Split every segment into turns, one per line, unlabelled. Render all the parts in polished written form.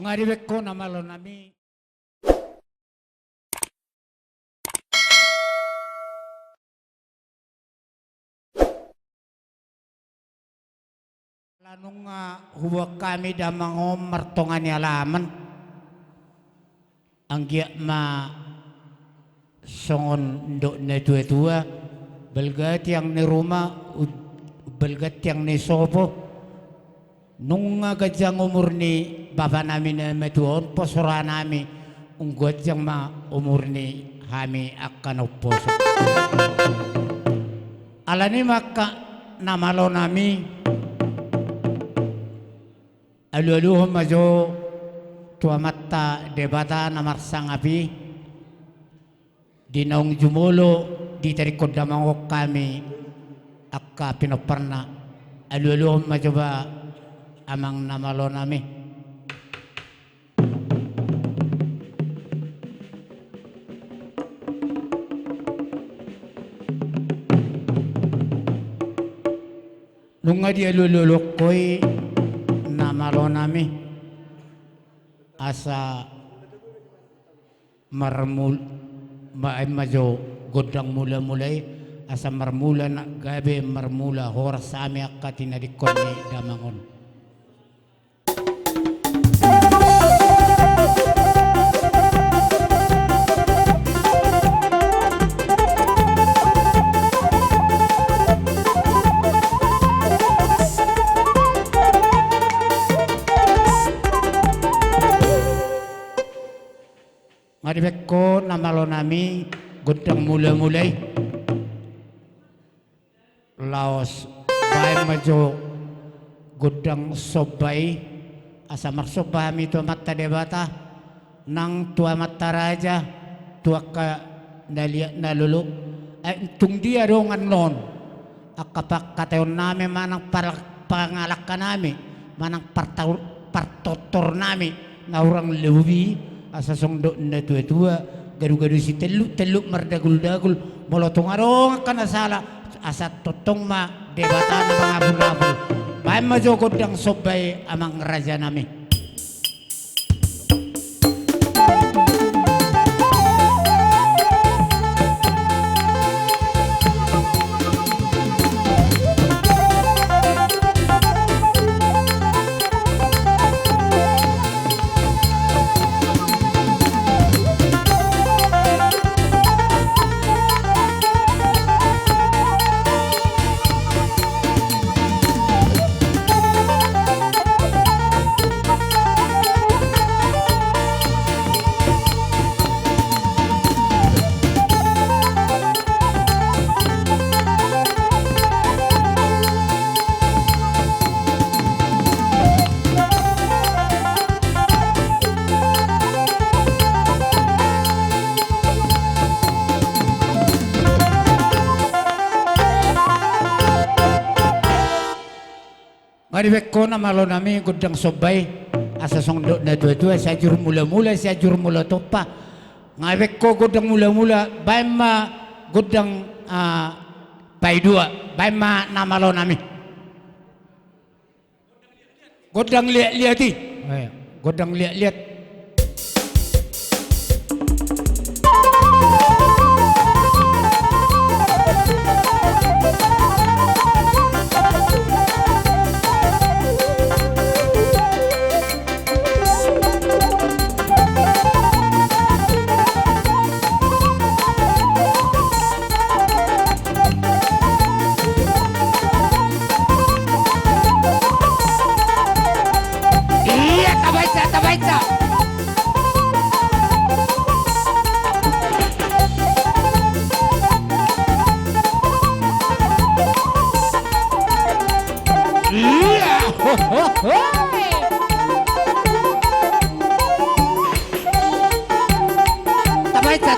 Maribek ko na malo nami. Lanong huwag kami damang martongan ni alaman. Ang giya songon do na tua belgat yang ni rumah belgat yang ni sopo nung gajang umur ni bapa namin na metuon posora nami unggot yang umur ni kami akan uposo alani maka namalo nami alu-alu majo tua mata debata namar sangapi di naung jumulo di tarikod damangok kami akka pinoparna alu-alu macoba amang namalo nami nung nga di alu-alu ko'y namalo nami asa majo godang mula-mulay asa marmula na gabi marmula horas sa ami akka tinadikon ni damangon Maribek ko namalo nami godang mula-mulay laos bay majo godang sobay asa marsobami tua mata debata nang tua mata raja tua ka nalia nalulu tung dia dong non akapak katayon nami manang pangalak ka nami manang partotor nami na orang lewi asa songdo na tua garu-garu si teluk mardagul-dagul molotong arong kana sala asa totong ma debata na mga abul-abul bayan majogod ang sobay amang raja nami Maribek ko na malo nami godang sobay asa songdo na tua-tua sa jur mula-mula sa jur mula topa ngabek ko godang mula-mula bay ma godang pay dua bay ma namalo nami godang liat-liati godang liat-liat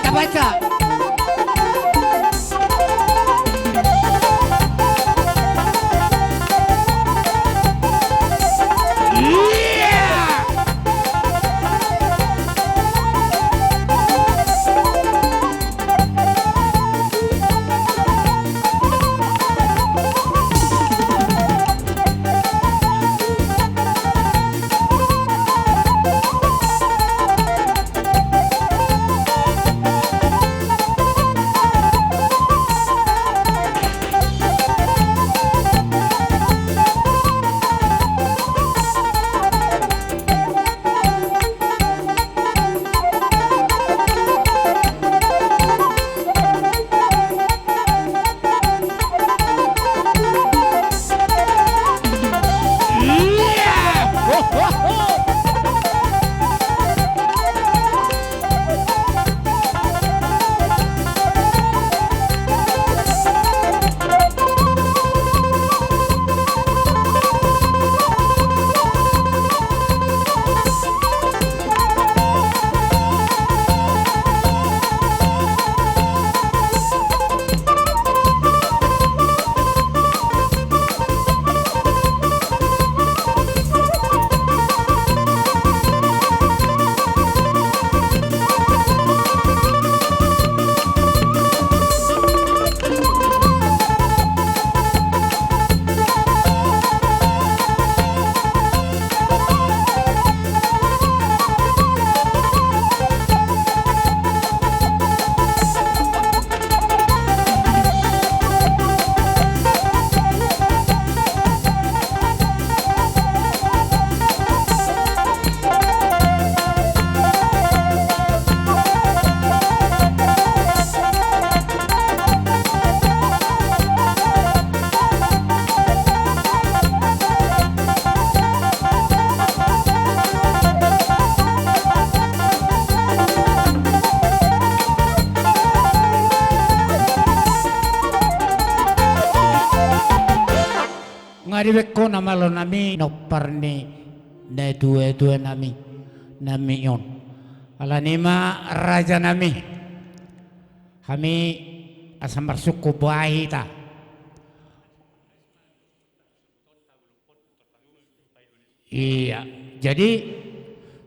Tabaca. liwek ko na malo nami nokpar ni na dua nami yon. Ala nima raja nami. Kami asa marsuko buahi ta. Iya, jadi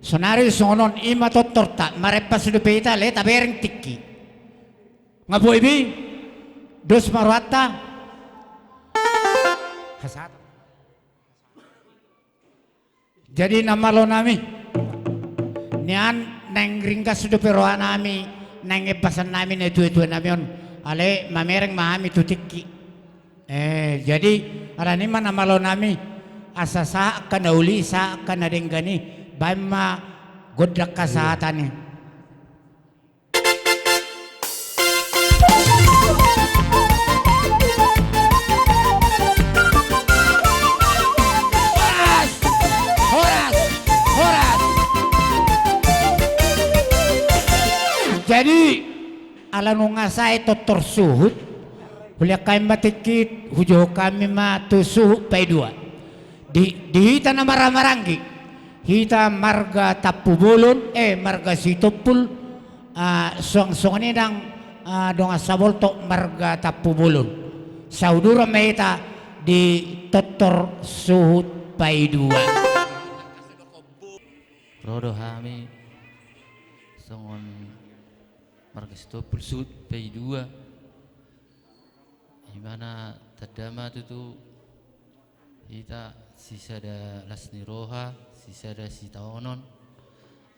sonari sonon ima torta marepas du peita le tabereng tiki. Ngabu ibi dos marwata hasat. Jadi nama lo nami nian neng ringkas du peroa nami neng epasan nami ne dua nami on ale mamereng mahami tu tiki. Jadi ada ni mana nama lo nami asa sa kana uli sa kana denggani baima godak kasahatan ni. Horas. Jadi ala nungasay totor suhut boleh kami matikit hujo kami matu suhut pay dua di hita na maramaranggi hita marga tapubulon marga sitopul song ni dang donga sabolto marga tapubulon saudura mehita di totor suhut pay dua
rodo hami songon marga sitopul suhut pay dua dimana tadama tu hita sisa ada lasni roha sisa ada si taonon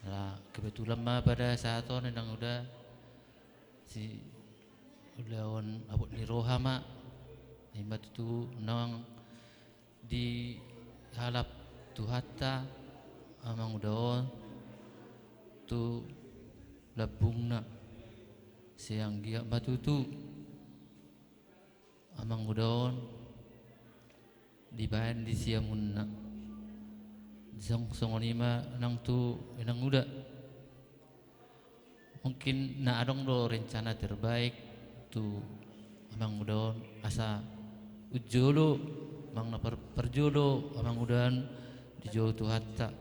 lah kebetulan mah pada saat on nang udah si udah on abot ni roha mah imat tu nang di halap tu hatta amang udah on tu labungna siang giak batu tu amang udah on di bahan di siamunna songonima nang tu nang udah mungkin na adong do rencana terbaik tu amang udah asa ujolo mang na perjolo amang udan di jauh tu hatta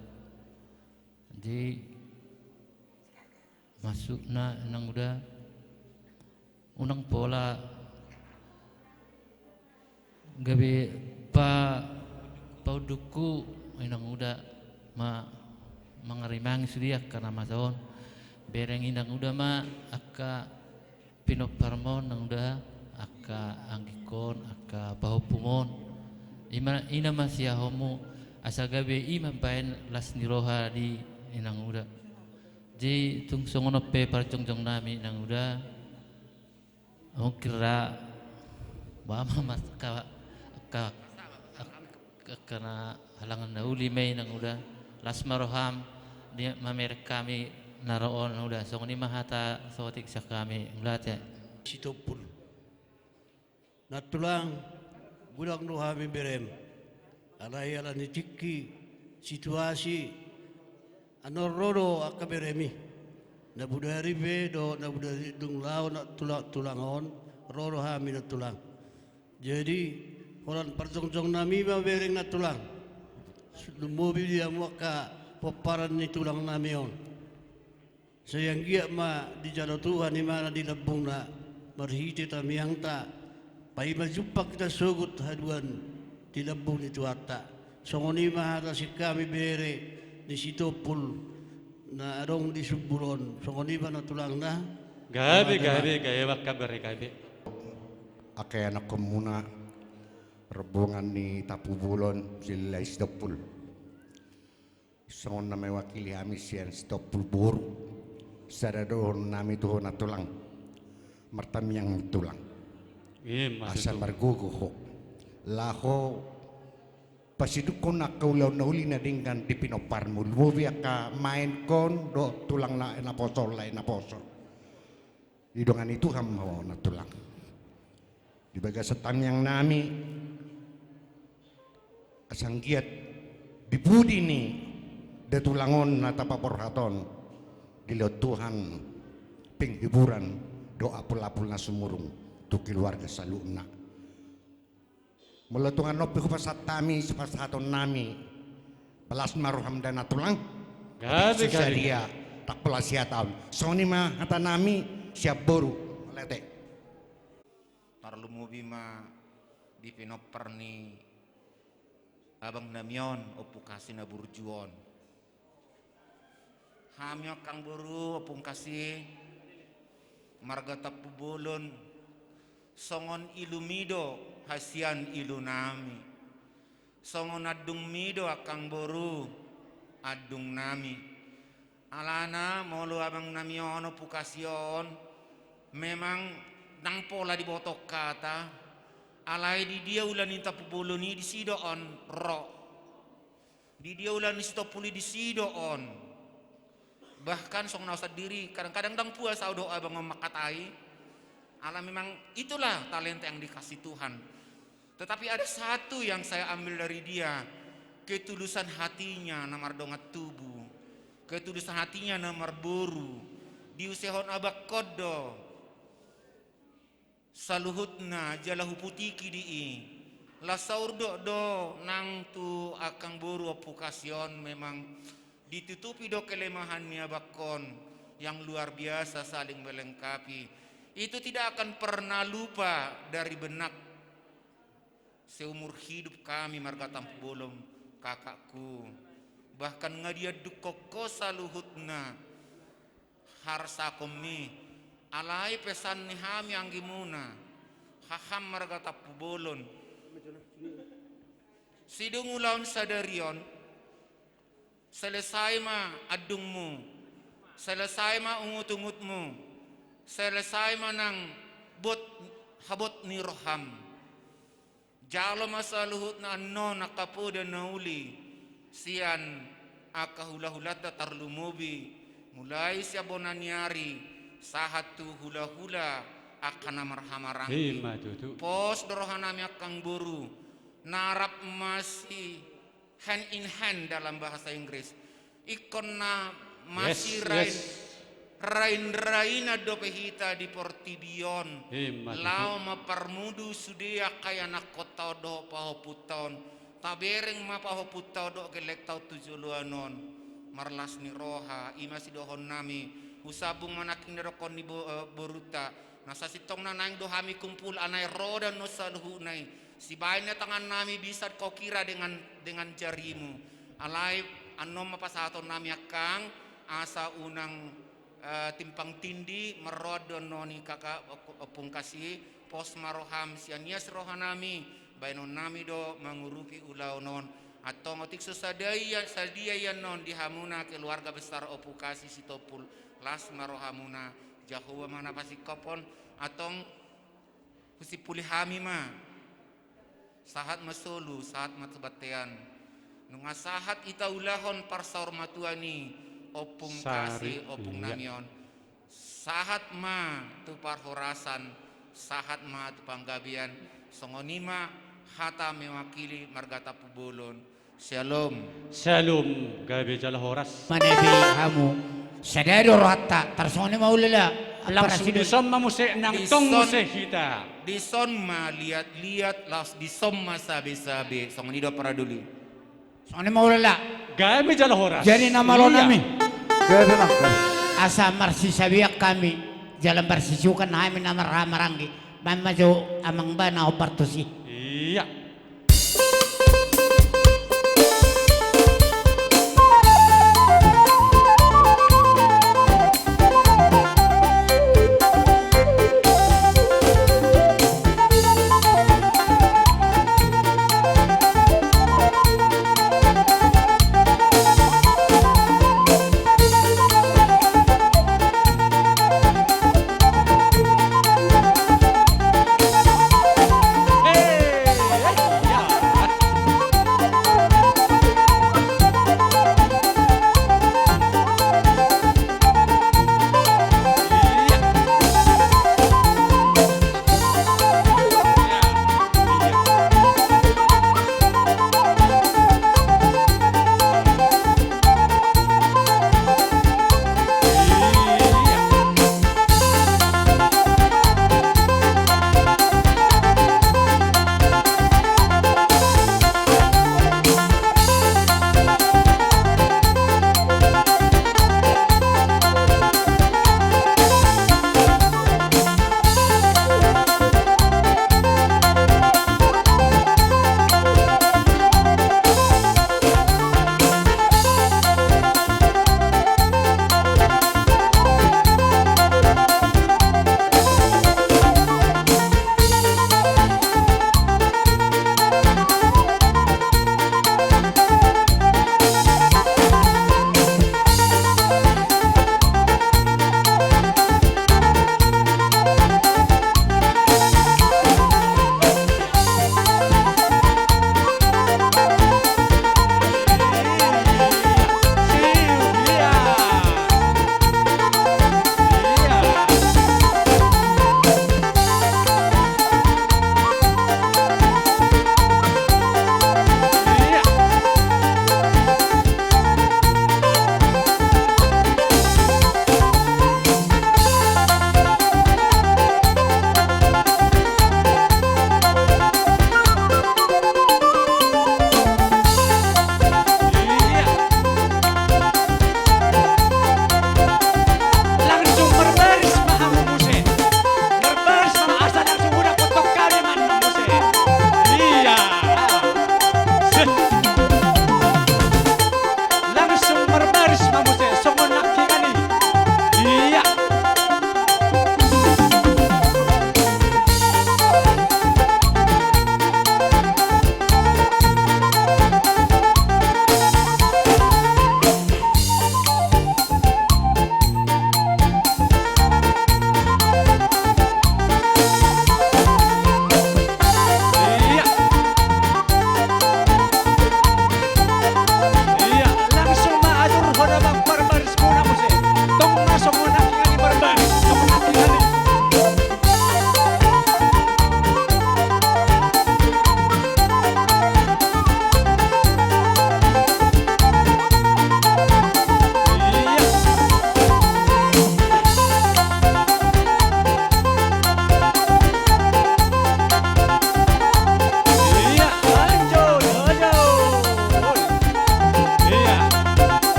di masuk na nang udah unang pola gabe pauduku inang udah mangarimang sudiak karena masaon bereng inang udah akka pinoparmon nang udah akka anggikon akka pahupumon ina masih homo asagabe imam paen las niroha di inang udah jadi tung songono pe parjongjong nami nang udah kira bama mas ka karena halangan dauli may nang udah lasmaroham di mamerek kami naroon udah song ni mahata sotik sa kami nglat ya
sitopul natulang budak no hami berem alay ala ni tiki situasi anorodo akaberemi na budari bedo na budari dung lao na tulangon roro hami na tulang jadi orang perjongjong nami bereng na tulang mobil dia muaka paparan ni tulang nami on sayang gia ma di jalo Tuhan ni mana di labung na marhiti tamiang ta pai majumpa kita sugut haduan di labung itu hatta songoni ma hata si kami bere di sitopul na adong di suburon songoni ma na tulang na
gabe gaya wakabare gabe
akay anak ko muna rebungan ni tapubulon sila istopul songon na may wakili kami siyan istopul buru sada doon nami tuho na tulang martamiyang tulang asa margugo ko laho pasiduk ko na kaulaw na uli na dinggan di pinopar mo luwi ka main kon do tulang na posol la na posol idongan itu hamo na tulang di baga sa tamyang nami kasanggiat dibudi ni detulangon na tapaporhaton dilihat Tuhan penghiburan doa apul-apul na sumurung tu keluarga saluna Mulatungan nopi ko pasatami sa pasaton nami. Palas maruham dan natulang.
Gabi,
Sisa
gabi.
dia tak pula siya taon. So ni ma hata nami siya boru. Malete.
Tarlumubi ma di pinoperni abang namion opung kasih na burjuon. Hamyo kang buru opung kasih marga tapubulon songon ilumido hasian ilunami. Songon adung mido akang boru adung nami. Alana molo abang namiono pukasion memang nang pola di botok kata alai di dia ulan inta pubuloni di sido on ro. Di dia ulan istopuli di sido on. Bahkan song nausad diri kadang-kadang dang puas doa abang memakatai. Ala memang itulah talenta yang dikasih Tuhan. Tetapi ada satu yang saya ambil dari dia, ketulusan hatinya namar dongat tubuh, ketulusan hatinya namar boru, diusehon abak kodo, saluhutna jalahu putiki dii, lasaur do nang tu akang boru apukasion memang ditutupi do kelemahannya bakon yang luar biasa saling melengkapi. Itu tidak akan pernah lupa dari benak seumur hidup kami marga tampu bolong kakakku. Bahkan ngadia dukoko saluhutna harsa komi alai pesan ni hami anggimuna haham marga tampu bolon sidung ulaun sadarion selesai ma adungmu selesai ma ungut-ungutmu selesai ma nang bot habot ni roham jalo masaluhut na ano nakapoda na uli siyan akahula-hulata tarlumubi mulai siya bonanyari sahat tu hula-hula akan namarhamarangi
Hima tutu.
pos dorohanami akang buru narap masih hand in hand dalam bahasa Inggris ikon na masih rain dope hita di portibion lao maparmudu sudia kaya nakotao do pahoputon tabereng mapahoputao do gelektao tujuluanon marlas ni roha ima sidohon nami usabung manaking nerokon ni boruta nasa sitong na naing dohami kumpul anay roda no saluhu nai si bayin na tangan nami bisa kau kira dengan jarimu alay ano mapasaton nami akang asa unang timpang tindi merodon noni kakak opung kasih pos maroham sianias rohanami bainon nami do mengurupi ulau non atau ngotik susadaya sadia yan non dihamuna keluarga besar opung kasih sitopul las marohamuna jahuwa mana pasikopon atau husipuli hami ma sahat masolu sahat matubatean nunga sahat ita ulahon parsaur matuani opung kasih opung namion sahat ma tu parhorasan sahat ma tu panggabian songonima hata mewakili margata pubolon shalom
Shalom gabi jala horas.
Manabi hamu sadado rata tarsone maulala
Langsung disom mamuse nang tong muse hita.
dison ma lihat las disom ma sabi-sabi songonido para duli
sone maulala
Gabi jala horas.
jadi nama lo
Iya.
nami asa marsi sabiak kami jalan bersisukan kami nama ramarangi mamajo amang bana opartusi
Iya. Hey.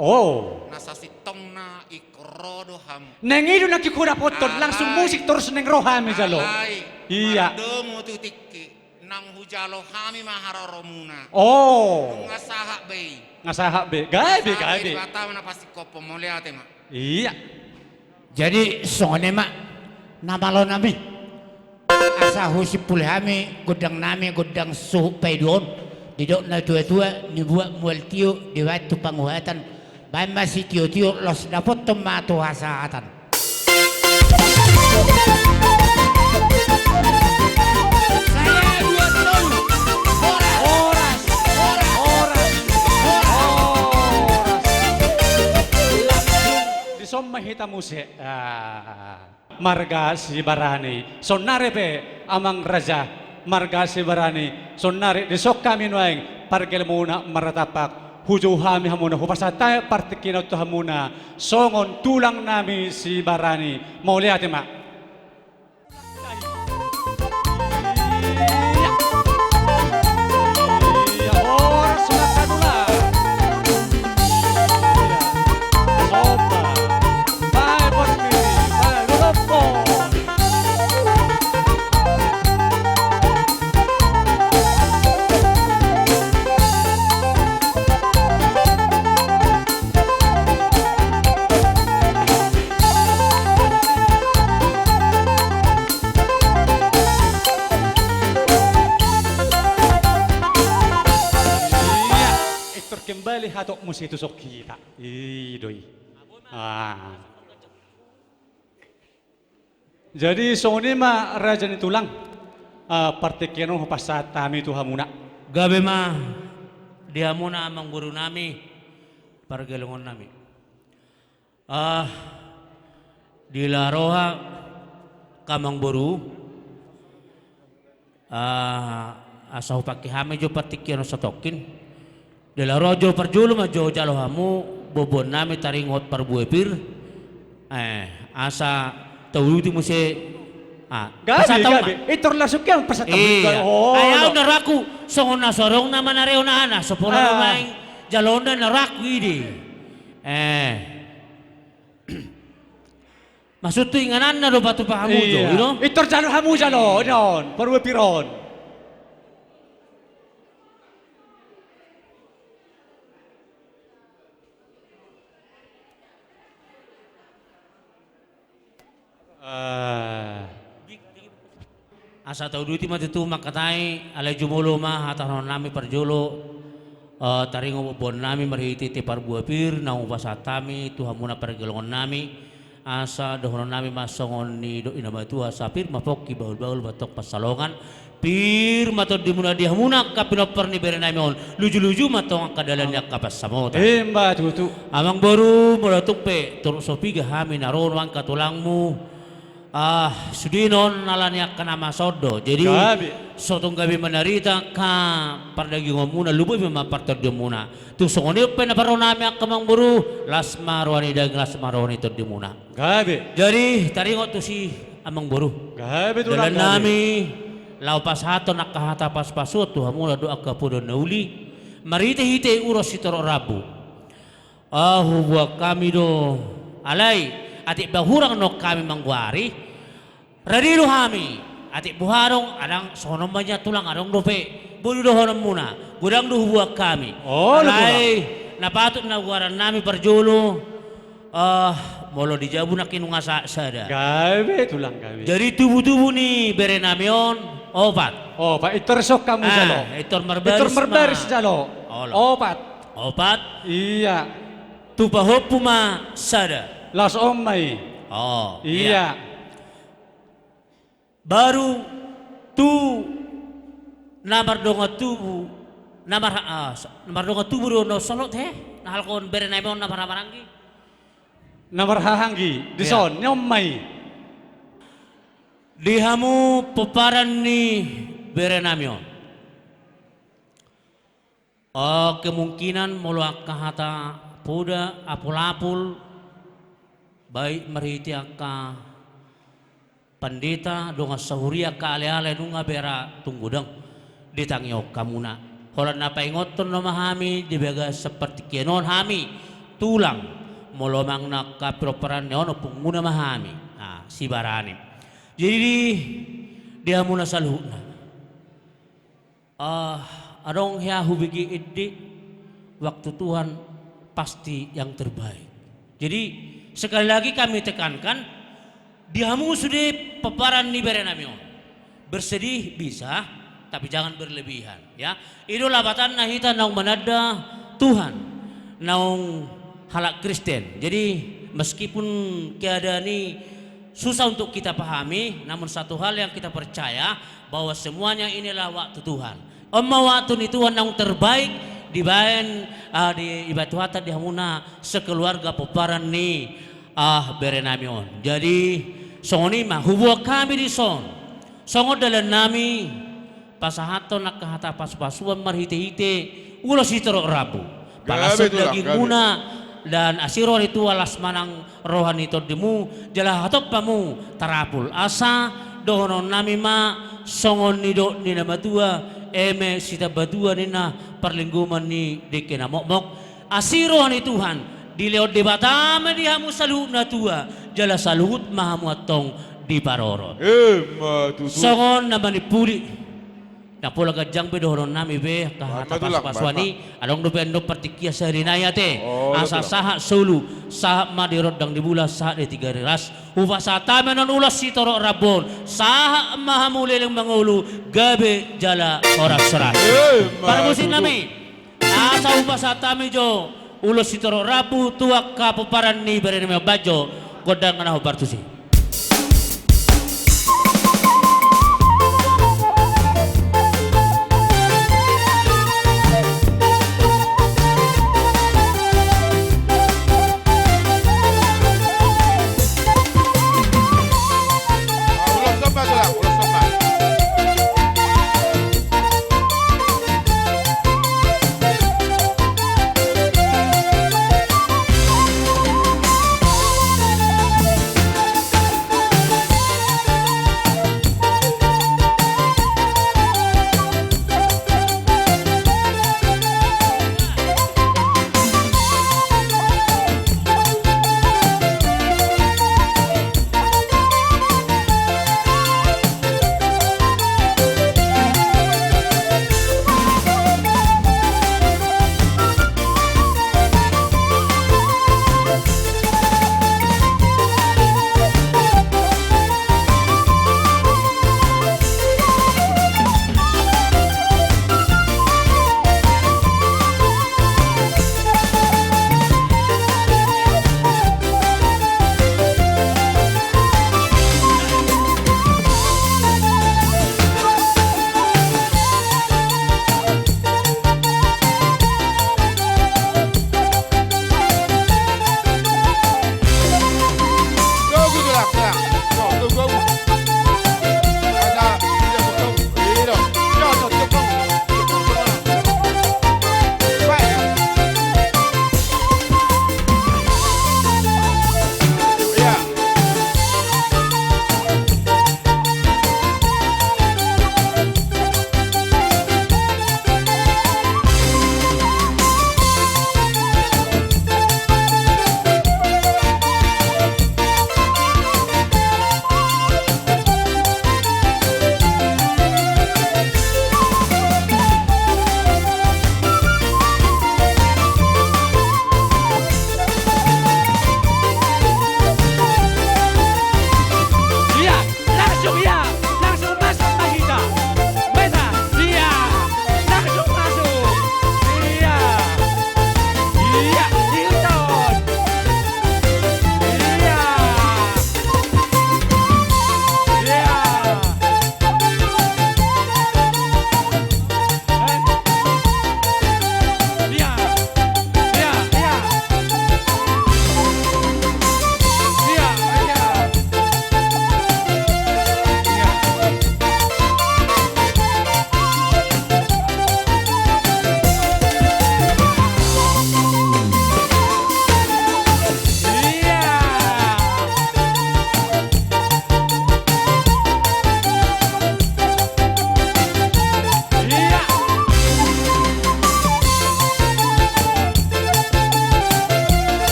Oh.
Nasa sitong na ikrodo ham.
Nengido nakikura potod langsung musik terus neng rohami jalo.
Alay.
Iya.
Mardomo tu tikki. Nang hujalo hami maharoromuna.
Oh.
Ngasaha bay.
Ngasaha be. Gabi.
Bata na pasti kopo moliate ma.
Iya.
Jadi songone mak namalo nami asa husip pulhami gudang nami gudang suhu paidon didok na tua nibuat mual tio di waktu panguhatan bayi masih tio los dapat tomato hasaatan. Saya 2 oras.
Som mahita muse marga si barani sonare pe amang raja marga si barani sonare di sok kami nuaing pargel muna maratapak huju hami hamuna hupasatay partikinot to hamuna songon tulang nami si barani mau lihat ma kembali hatok musi tusok kita. Idoi. Jadi soni ma raja ni tulang partikiano pasat tami tu hamuna.
Gabe ma di hamuna amang guru nami pargelongon nami. Di laroha kamang buru asau pakai hame jo partikiano satokin. Dela rojo perjulu majo jalo hamu bobon nami taringot parbuepir asa tawuti muse
gabi itor lasuk yang pasatamin
ayaw naraku songon na sorong na manareo na ana soporo maing jalonda naraku idi maksud tu inganan na do batu pahamu jo ino
itor jalo hamu jalo non parbuepiron.
Asa tau duiti mati tu makatai alai jumulo mah hataron nami parjolo taringo bon nami marhiti ti parbuapir na upasatami tu hamuna pargelongon nami asa dohonon nami masongon ni do inabatu asapir mapoki baul batok pasalongan pir matod dimuna di hamuna kapinoper ni bere nami on luju matong kadalan yak kapas samota
Mbak tutu
amang baru mulatuk pe turun sopiga hami naron wang katulangmu sudinon nalanya kana masodo jadi sotong gabi menarita ka pardagi ngomuna luboy memapartod muna tu songoni pe na paro nami akamang buru lasmarwani dag lasmarwani to dimuna
gabi
jadi taringot tu si amang buru
gabi tu
dalan nami lau pas hato nakahata pas pasut tu hamula doa kapudo nauli marite hite uros sitoro rabu buat kami do alai atik bahurang no kami mangguari radilu hami atik buharong adang sonom banyak tulang adang dope bulu dohonom muna gudang duh buat kami alai napatut na guaran nami perjulu molo dijabu na kinungasa sada
gabe tulang gabe
jadi tubuh nih bere namion obat
itor sok kamu jalo
itor merbaris
jalo obat iya
tupahopuma sada
las omai iya
baru tu namar donga tubuh namar donga tubuh no solot nahal kon bere naimon namar marangi
namar hahanggi dison nyomai
dihamu peparan ni bere namion kemungkinan muluak kahata puda apul-apul baik meriti akka pandita donga sahuria ka ale-ale nunga bera tunggudang ditangyo kamuna holan na paingoton no mahami dibaga seperti kenon hami tulang molomang na kaproparan ne ono punguna mahami si barani. Jadi dia muna saluhna. Adong ya hubigi iddi waktu Tuhan pasti yang terbaik. Jadi sekali lagi kami tekankan, dihamu sudah paparan ni berenamion. Bersedih bisa, tapi jangan berlebihan. Ya, itu labatan nahita naung manada Tuhan, naung halak Kristen. Jadi meskipun keadaan ini susah untuk kita pahami, namun satu hal yang kita percaya bahwa semuanya inilah waktu Tuhan. Waktu ni Tuhan yang terbaik dibayan di ibatu hata di hamuna sekeluarga peparan ni berenamion. Jadi songoni mah hubungan kami di songo dalam nami pasahato nak kahata pas-pasuan marhite-hite ulos itero Rabu. Palasod lagi guna dan asiron itu alas manang rohani to demu jala hatop pamu tarapul asa dohonon nami ma songon nido ni nama tua eme sita badua nina perlingguman ni dekena mokmok asiron Tuhan di leo debatame di hamu saluhut na tua jala saluhut mahamu atong di paroron songon na manipuli na pula gajang be dohonon nami be kahata pas-paswani adong do bendo partikia sarinaya te asa saha sulu saha madirod dang dibula saha de 3 ras upa sa tame non ulas si toro rabon saha mahamulileng mangulu gabe jala oras serat para musin nami asa upa sa tame jo ulos si toro rabu tuak kapuparan ni berename bajo godang na bartusi.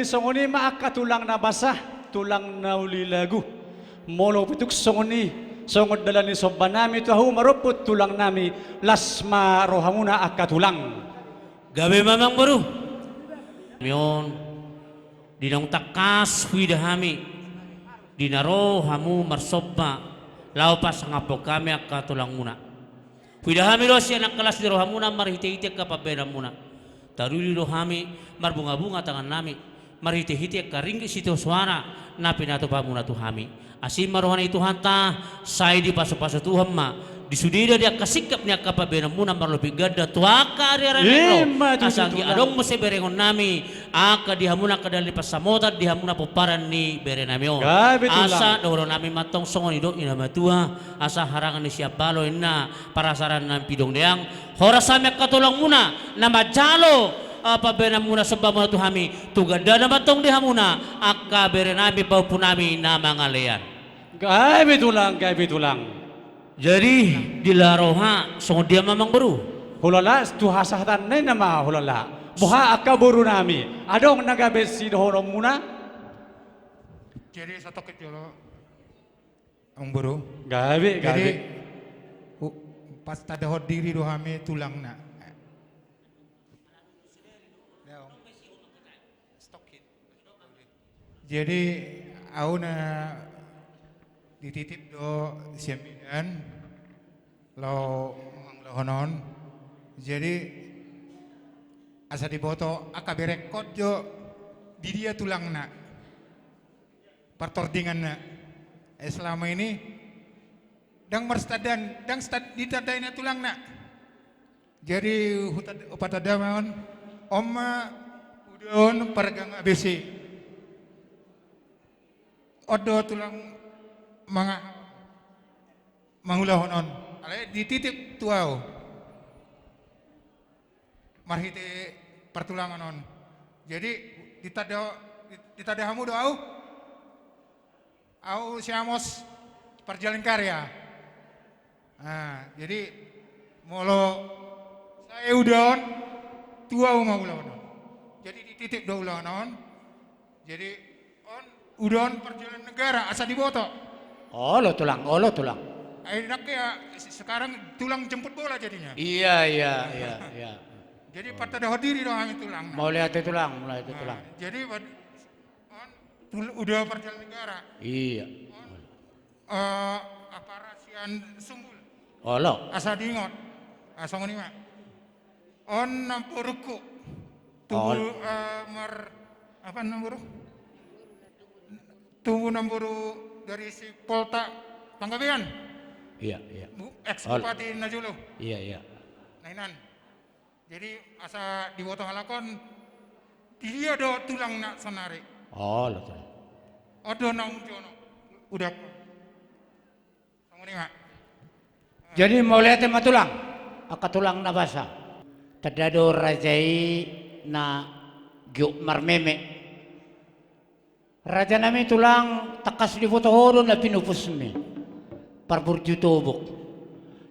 Jadi songoni maaka tulang na basah, tulang na uli lagu. Molo pituk songoni, songod dala ni sobba nami tahu maruput tulang nami lasma rohamuna akka tulang.
Gabe mamang baru. Mion dinong takas widahami dinaro hamu marsobba laupas ngapo kami akka tulang muna. Widahami lo siya nak kelas di rohamuna marhite-hite ka pabena muna. Taruli rohami marbunga-bunga tangan nami marhite-hite ka ringgi situ suara na pinato pa muna tuhami. Asim marohan itu hanta say di paso-paso Tuhan ma disudida dia kasikap niya kapabena muna marlobig gada tuaka ari-ari asang adong mo si berengon nami aka dihamuna kadali pasamota dihamuna poparan ni berenamion asa doro nami matong songon ido ina matua asa harangan ni siap balo ina parasaran ng pidong deang horasami katulong muna na majalo pabena muna sebab muna tuhami tugada na matong dihamuna aka berenami paupunami na mangalean.
Gabi tulang.
Jadi dilaroha song dia mamang baru.
Hulala tuhasahatan na nama hulala. Buha akaburu nami. Adong nagabes si dohorong muna.
Jadi satu kecil ang buru.
Gabi.
Jadi pas tadahod diri rohami tulang na. Jadi aku na dititip do siamidan lo manglohonon. Jadi asa diboto akaberekod jo di dia tulang na partordingan na selama ini dang merstadan dang ditadai na tulang na. Jadi upatadaman oma udon pargang ABC odo tulang mga mangulahonon ale dititip tuaw marhite pertulanganon. Jadi ditada hamu do au siamos perjalanan karya. Nah, jadi molo saya udon tuaw mangulahonon. Jadi dititip do ulahonon. Jadi on udon perjalanan negara asa diboto.
Olo tulang.
Enak ya sekarang tulang jemput bola jadinya.
Iya.
Jadi pada dah diri dong kami tulang.
Mulai itu tulang.
Jadi udah perjalanan negara.
Iya.
Aparasian sumbul.
Olo.
Asa dingot. Asa ngonima. On nampuruku. Tubuh apa namburu? Tubuh namburu dari si Polta Panggabean.
Iya.
Ex Bupati Najulu.
Iya.
Nainan. Jadi asa diwotong halakon dia do tulang nak sanari.
Olo.
Odo naung jono. Udah. Sanguni mak.
Jadi mulai tema tulang. Aka tulang na basa. Tadado rajai na gyuk marmeme. Raja nami tulang takas di foto horon na pinupus mi. Parburju tobok.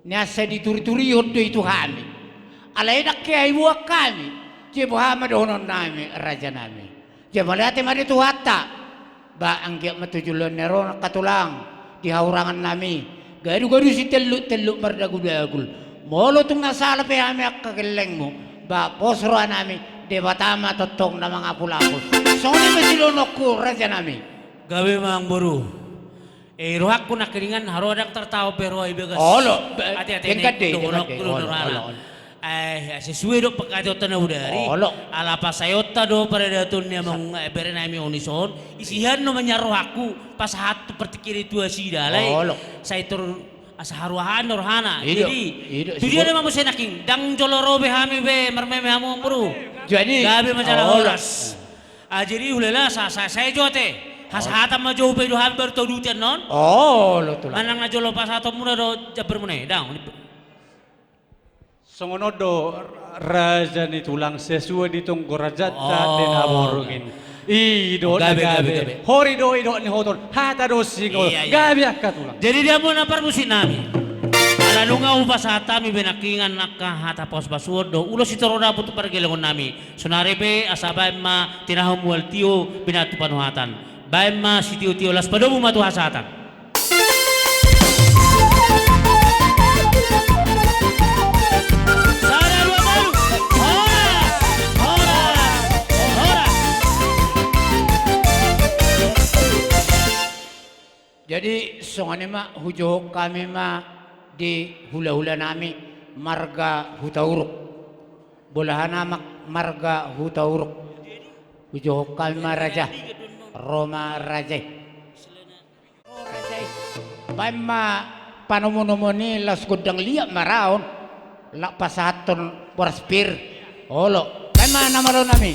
Niasa dituri-turi hodo itu kami. Alay nak kaya ibuak kami. Jebo hama dohonon nami raja nami. Jebo lihat mari tu hatta. Ba anggiak matujulon nero katulang di haurangan nami. Garu-garu si teluk mardagul-dagul. Molo tung nasala pe kami akageleng mo. Ba posro nami. Debatama totong na mga apul-apul. Soalnya mesilonokku raja nami.
Gawe mang baru. Rohak ko nakiringan harodang tertawa pero ay bagas.
Olo.
Hati-hati ni donok kulo norana. Sesuai do pagkado tanaw dari.
Olo.
Ala pa sayota do para daton niya mang berenami onison. Isihan no manya rohakku pas hatu pertikiri tua si dalay.
Olo.
Saya tur asa haruahan norhana.
Ido.
Jadi dia naman mo senaking dang jolorobe hami be marmeme hamu bro.
Jadi
gabi majalah oras. Jadi ulela saya jote. Hasahata majo pe do haber to duten non.
Oh, lo tulang.
Manang na jolo pas ato muna do jaber muna dang.
Songonodo raja ni tulang sesuai ditong gorajata den aborungin. Ido gabe. Hori do ido ni hoton hata do singo. Gabi akka tulang.
Jadi dia muna parmusin nami. Manalunga upasata mi benakingan nakahata pos basuodo ulo si torona putu pargelangon nami. Sonarepe asabay ma tinahom wal tio binatu panuhatan. Bay ma si tio las padomu matuhasatan.
Jadi songane ma hujo kami ma di hula-hula nami marga hutauruk. Bolahan amak marga hutauruk. Hujo kami ma raja Roma raja. Baik ma panomo-nomo ni las gudang liak maraon lak pasaton poraspir. Olo. Baik ma namalo nami.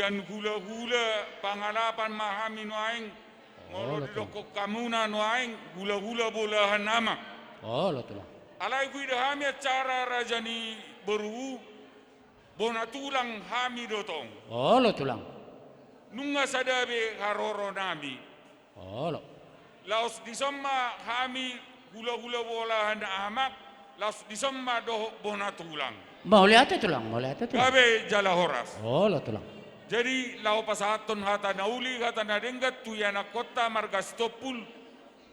sian hula-hula pangalapan mahami no aing ngolo doko kamuna no aing hula-hula bolahan nama.
Oh, lo tulang.
Alai kui dah hami acara rajani beru bona tulang hami dotong.
Oh, lo tulang.
Nunga sadabe haroro nami.
Oh, lo.
Laos disamma hami hula-hula bolahan amak, laos disamma doh bona tulang.
Mau lihat tulang, mau lihat tulang.
Kabe jala horas.
Oh, lo tulang.
Jadi lau pasaton hata nauli hata nadenggat tuyana kota marga stopul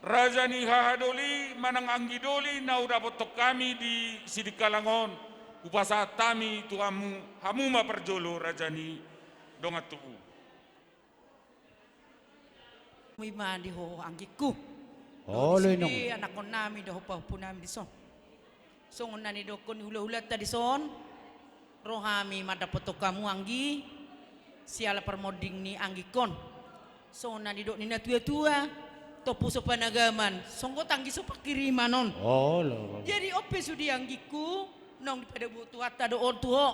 rajani hahadoli manang anggidoli nau dapat kami di Sidikalangon upasatami tuamu hamuma perjolo rajani dongat tuku.
Mima di ho anggiku.
Oh, lo inong.
Di anak ko nami do pa punami di son. Songon nani do kon hula-hula tadi son. Rohami madapat kamu anggi. Siala permoding ni anggikon. Songon nani do nina tua-tua. Topu sopanagaman. Songko tanggi sopakiriman non.
Oh, lo.
Jadi ope sudi anggiku nong pada butuh hatta do ortuho.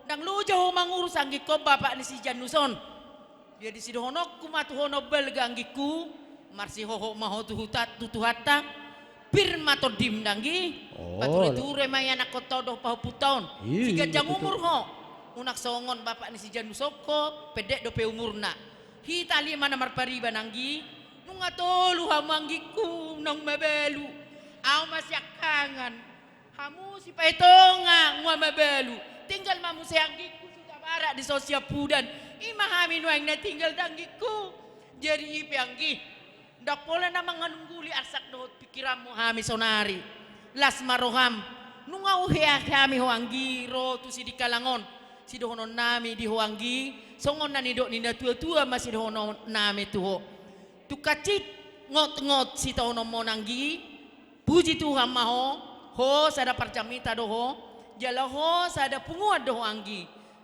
Nang lu jauh mangurus anggiko bapak ni si Januson. Dia di sidohonok kumatu hono belga anggiku marsi hoho maho tuhutat tutuhatta pirma to dim dangi pature-ture maya nak kotodo pahuputon si gajang umur ho unak songon bapak ni si Janu Soko pedek do pe umurna hita lima namar pariba nanggi nunga tolu hamanggiku nang mabelu au masyak kangan hamu si paitonga ngwa mabelu tinggal mamu seanggiku sudah barak di sosial pudan imahami nuang na tinggal danggiku jadi ipi anggi ndak pola namang nganungguli arsak dohot pikiranmu hami sonari las maroham nunga uhea kami hoanggi ro tu si di Kalangon si dohonon nami di hoanggi songon nani dok nina tua-tua masih dohonon nami tuho tu kacit ngot-ngot si tahonon monanggi puji Tuhan maho ho sada parjamita doho jala ho sada punguat doho anggi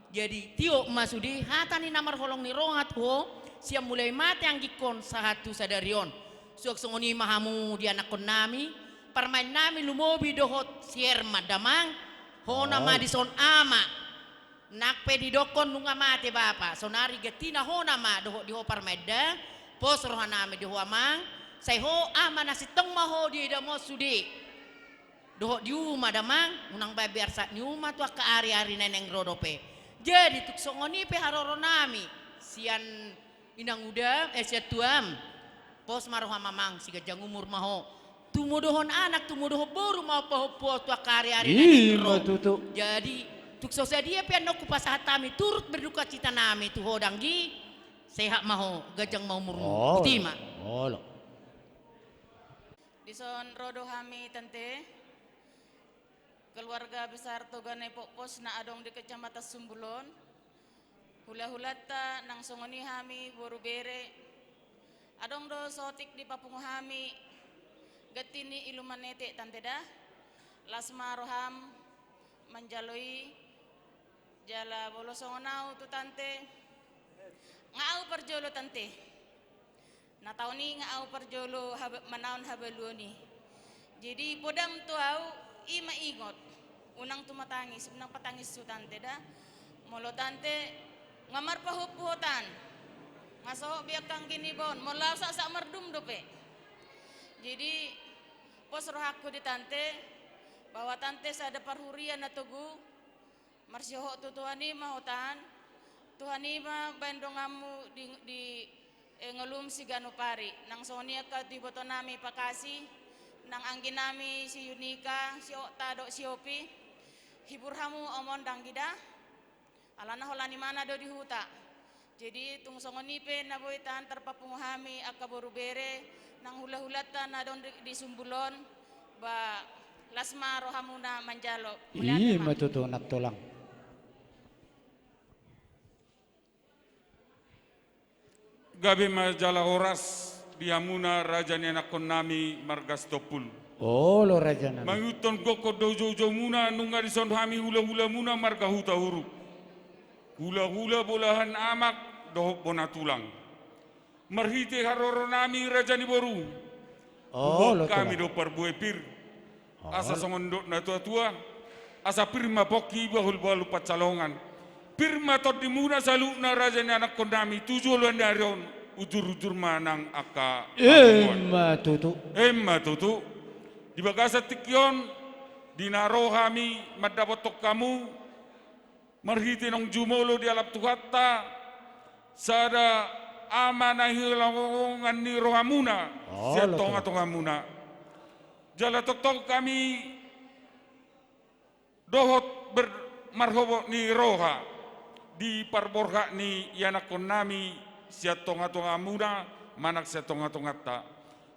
jadi tio masudi hatani namar holong ni rohat ho siap mulai mati anggi kon sahatu sadarion suak songoni mahamu di anak kon nami parmain nami lumobi dohot sier madamang ho nama di son ama nakpe di dokon nunga mate bapa sonari gatina ho nama dohot di ho parmeda pos rohanami di ho amang say ho ama nasi tong maho di damo sudi dohot di uma damang unang babiar saat ni uma tuak ke ari-ari neneng rodope jadi tuk songoni pe haroro nami sian inang uda siat tuam pos maroha mamang si gajang umur maho tumudohon anak tumudoho boru mau pahopo tuak ke ari-ari neneng ro jadi tuk sosa dia pe anok kupasatami turut berduka cita nami tu hodanggi sehat maho gajang mau murmu kutima
Dison rodo hami tante keluarga besar Togane Pokpos na adong di Kecamatan Sumbulon hula-hulata nang songoni hami boru bere adong do sotik di papungu hami gatini ilumanete tante dah lasma roham manjaloi jala bolo songonau tu tante ngau perjolo tante na tahu ni ngau perjolo manaon habaluoni jadi podam tu au ima ingot unang tumatangis unang patangis su tante dah molo tante ngamar pahuputan ngaso biak kang gini bon molau sak merdum dope jadi pos rohaku di tante bahwa tante sada parhurian na tugu marsyoho tu tuhani mahutan tuhani ma bandongamu di ngelum si Ganupari nang sonia ka tiboto nami pakasi nang anggi nami si Yunika si Okta dok si Opi hibur hamu omon danggida alana holani mana do di huta jadi tung songoni pe naboitan terpapungu hami akaboru bere nang hula-hulata na don di Sumbulon ba lasma rohamuna manjalo
matuto naktolang
Gabi majala horas di Hamuna raja ni anak kon nami margas topul.
lo raja nami
Manguton goko dojo muna nunga di son hami hula muna marga huta huruf. Hula bolahan amak dohok bona tulang. Marhite haroro nami raja ni boru.
lo
kami do perbuai pir. Asa songondok na tua asa pirma poki bahul balu pacalongan. Pirma tot dimuna salukna raja ni anak kondami tujuan darion ujur manang aka emma tutu di bagasa tikyon dinaro hami madabotok kamu marhiti nong jumolo di alap tuhatta sada amanahi lawangan ni rohamuna siya tonga muna jala tok kami dohot bermarhobo ni roha di parborga ni yanakon nami siya tonga muna manak siya tonga ta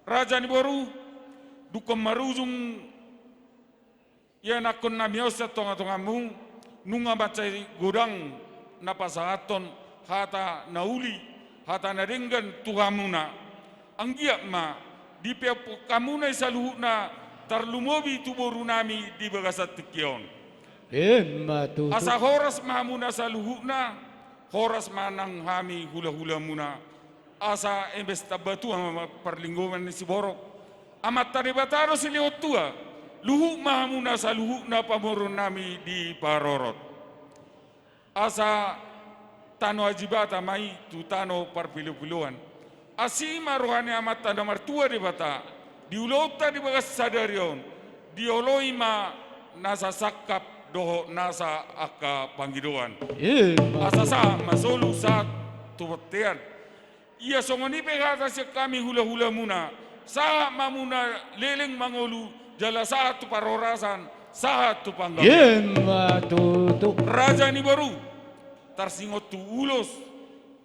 raja ni boru dukom marujung yanakon nami siya tonga mu nunga macai godang napasahaton hata nauli hata naringgan tuhamuna anggiak ma di pepo kamuna isaluhuna tarlumobi tuboru nami di bagasat tikyon asa horas mahamuna saluhuna horas manang hami hula muna asa embes tabatu hama perlinggungan ni si borok amat taribataro si liot tua luhu mahamuna saluhuna pamurun nami di parorot asa tano ajibata mai tu tano parpilu-piluan asima rohani amat tanda martua di bata diulota di bagas sadarion, dioloi ma nasa sakap doho nasa aka panggidoan. Asasa masolu saat tuwatian. Ia songoni pehata siya kami hula-hula muna. Sa mamuna leleng mangolu jala saat tu parorasan saat tu panggalan. Raja ni baru tarsingot tu ulos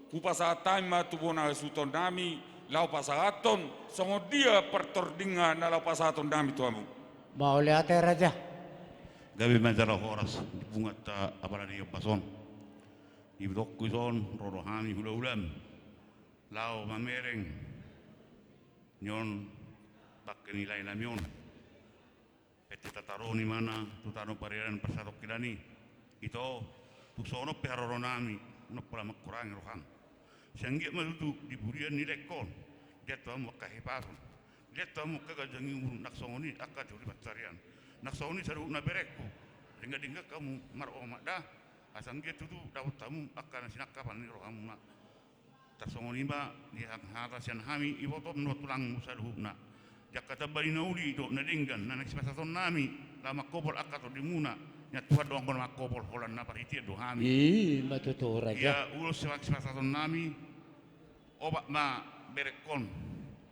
kupasatan ma tu bona suton nami lau pasaton songot dia pertordinga na lau pasaton nami tuamu.
Mau lihat ya Raja.
Gabi manjara horas bunga ta apalagi pason. Ibdok kuson rorohani hula-hulam. Lau mamereng nyon tak nilai namion. Peti tataroni mana tutano pariran persatok kilani. Ito tusono peharoronami no pala makurang rohang. Sanggi malutu diburian ni lekon. Dia tuh mau kahiparon. Dia tuh mau kagajangi urun naksongoni akad juri pacarian. Naksongoni saru na berekku. Dingga kamu maro dah. Asang dia tuh dapat tamu akan sinakapan ni rohang mak. Tarsongoni ba di hata sian hami ibotom no tulang musaruhna. Jakata bari nauli do nadinggan na nagsipasaton nami lama kobol akato di muna. Nya tuwa doang bon makobol holan na paritia do hami.
Matuto Raja.
Ya ulos sipasaton nami obat ma berekon.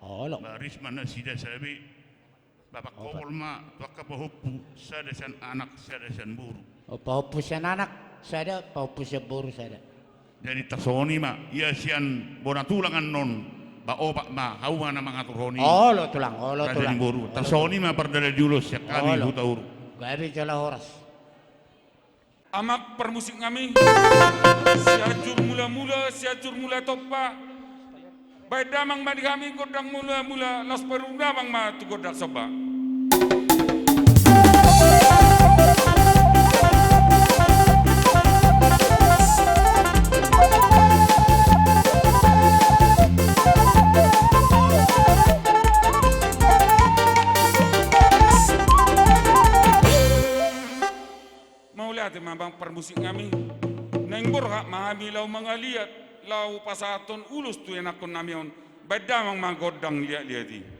Lo.
Baris mana sida sabi bapak kobol ma tuaka pahupu sadasan anak sadasan buru.
Paupusan anak sada, paupusan buru sada.
Jadi tasoni ma ia sian bona tulangan non ba obat ma hawa na mga turhoni.
Lo tulang, tulang.
Buru. Tasoni ma pardala diulos ya kami hutaur.
Gabi jala horas.
Amak permusik kami siajur mula topa baik damang madi kami godang mula las perundamang ma tu godak soba. Ati mabang permusik kami nengbor kak mahami lau mangaliat lau pasaton ulus tu yang akon namion badamang magodang liat-liati.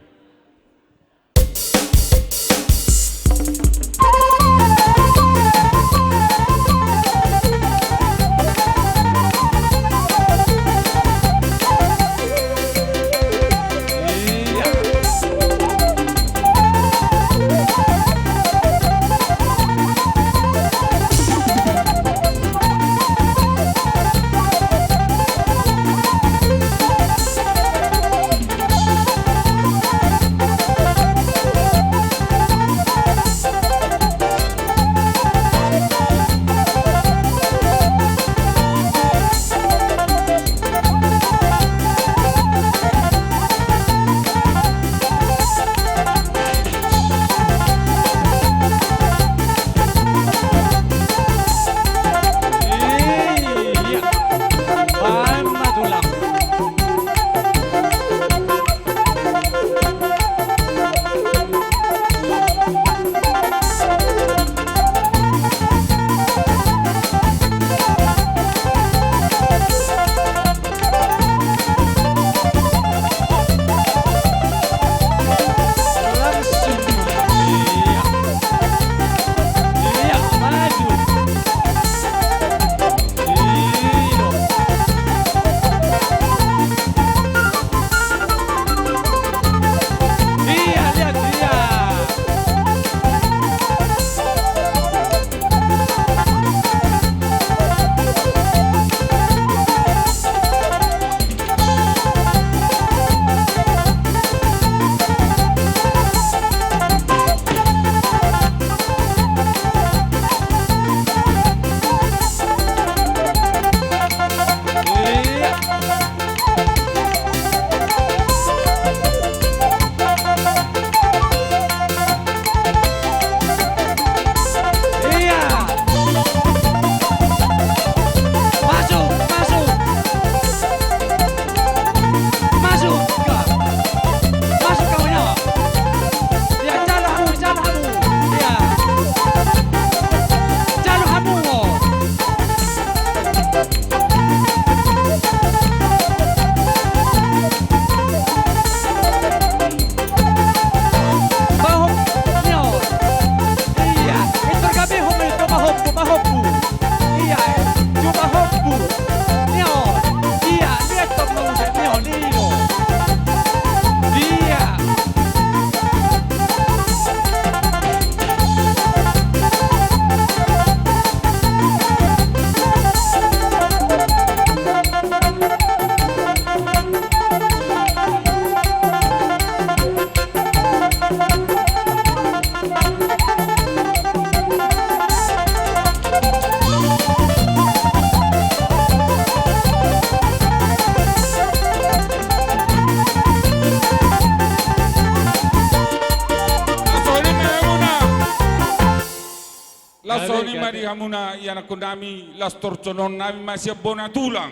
mari hamuna yana konami lastor conon nami masih bona tulang.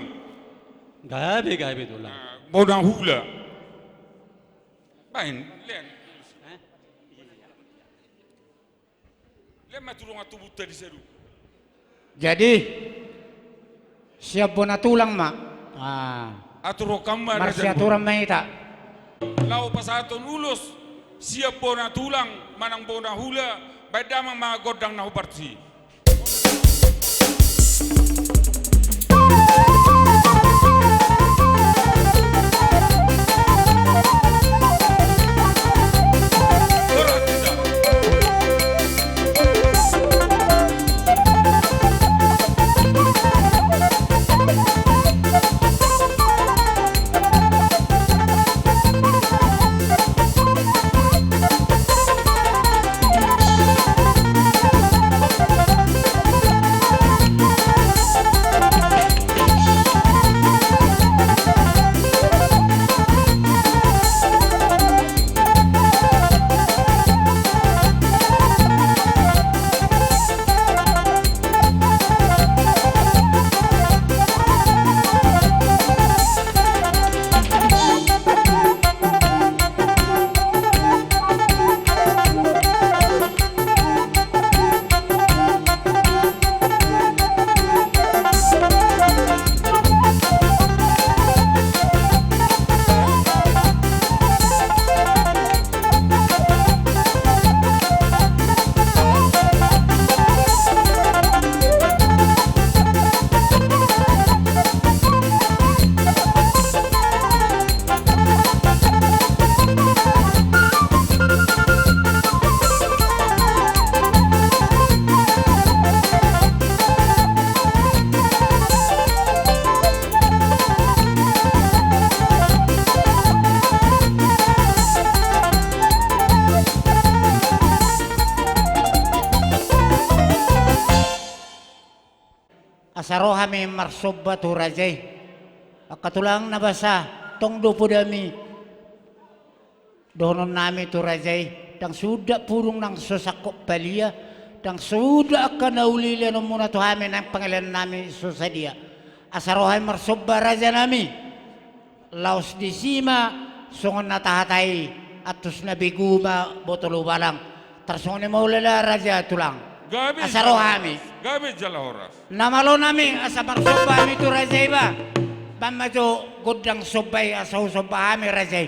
Gabi tulang.
Bona hula. Bain, len. Len matulung atubu tadi seru.
Jadi siap bona tulang mak.
Aturo kamar.
Marsi aturan maita.
Lau pasaton ulus siap bona tulang manang bona hula badama ma godang nahu parti.
Asaroha mi marsobba tu rajay. Katulang nabasa tong dupo dami. Donon nami tu rajay. Dang sudah purung nang sosakop palia. Dang sudah akan naulila no muna tu hami nang pangalan nami susadia. Asaroha marsobba raja nami. Laos di sima songon natahatay atus nabiguma botolo balang. Tarsongon ni maulala raja tulang. Asarohami.
Gabi jala horas.
Namalo nami asa marsobba mi tu rajay ba. Bamajo godang sobay asa sobba mi rajay.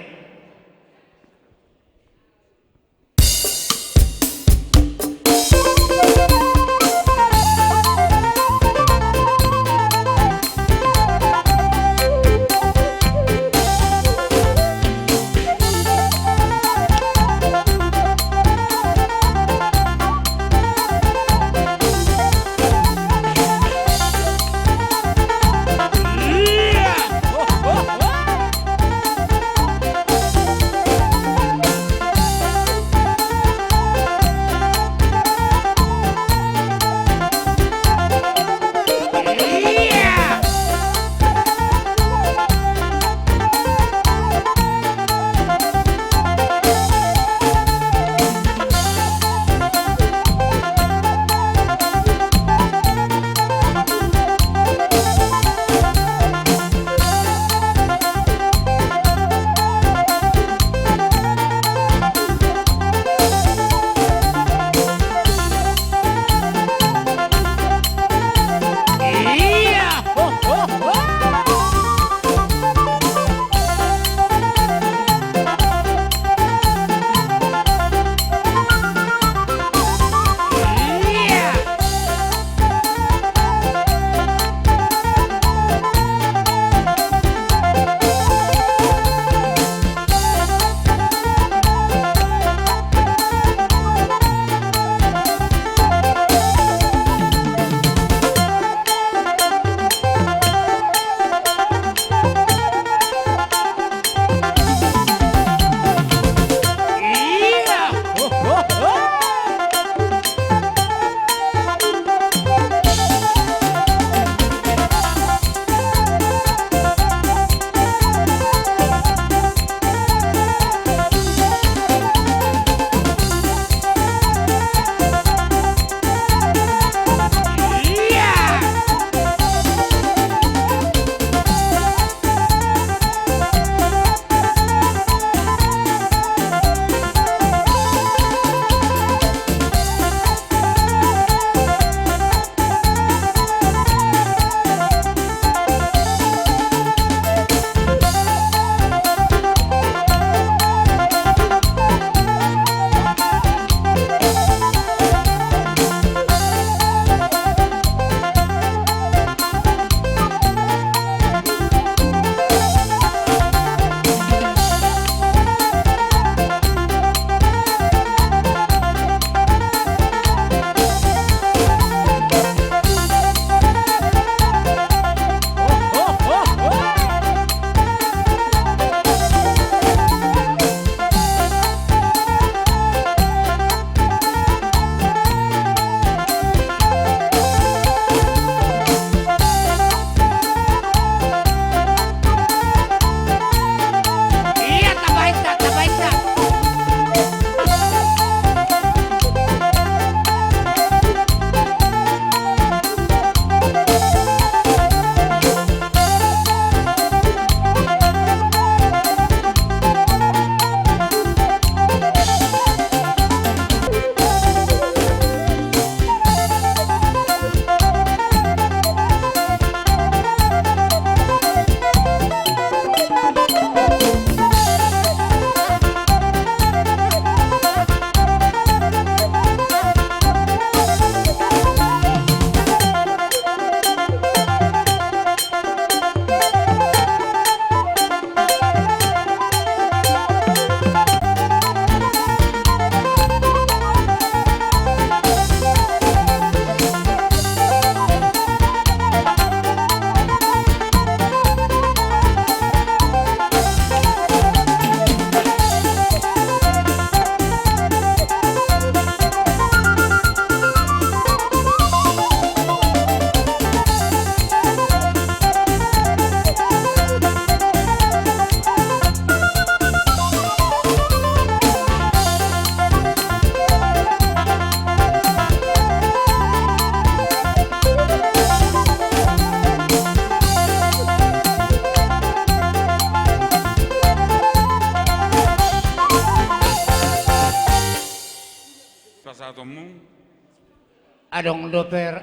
adong doper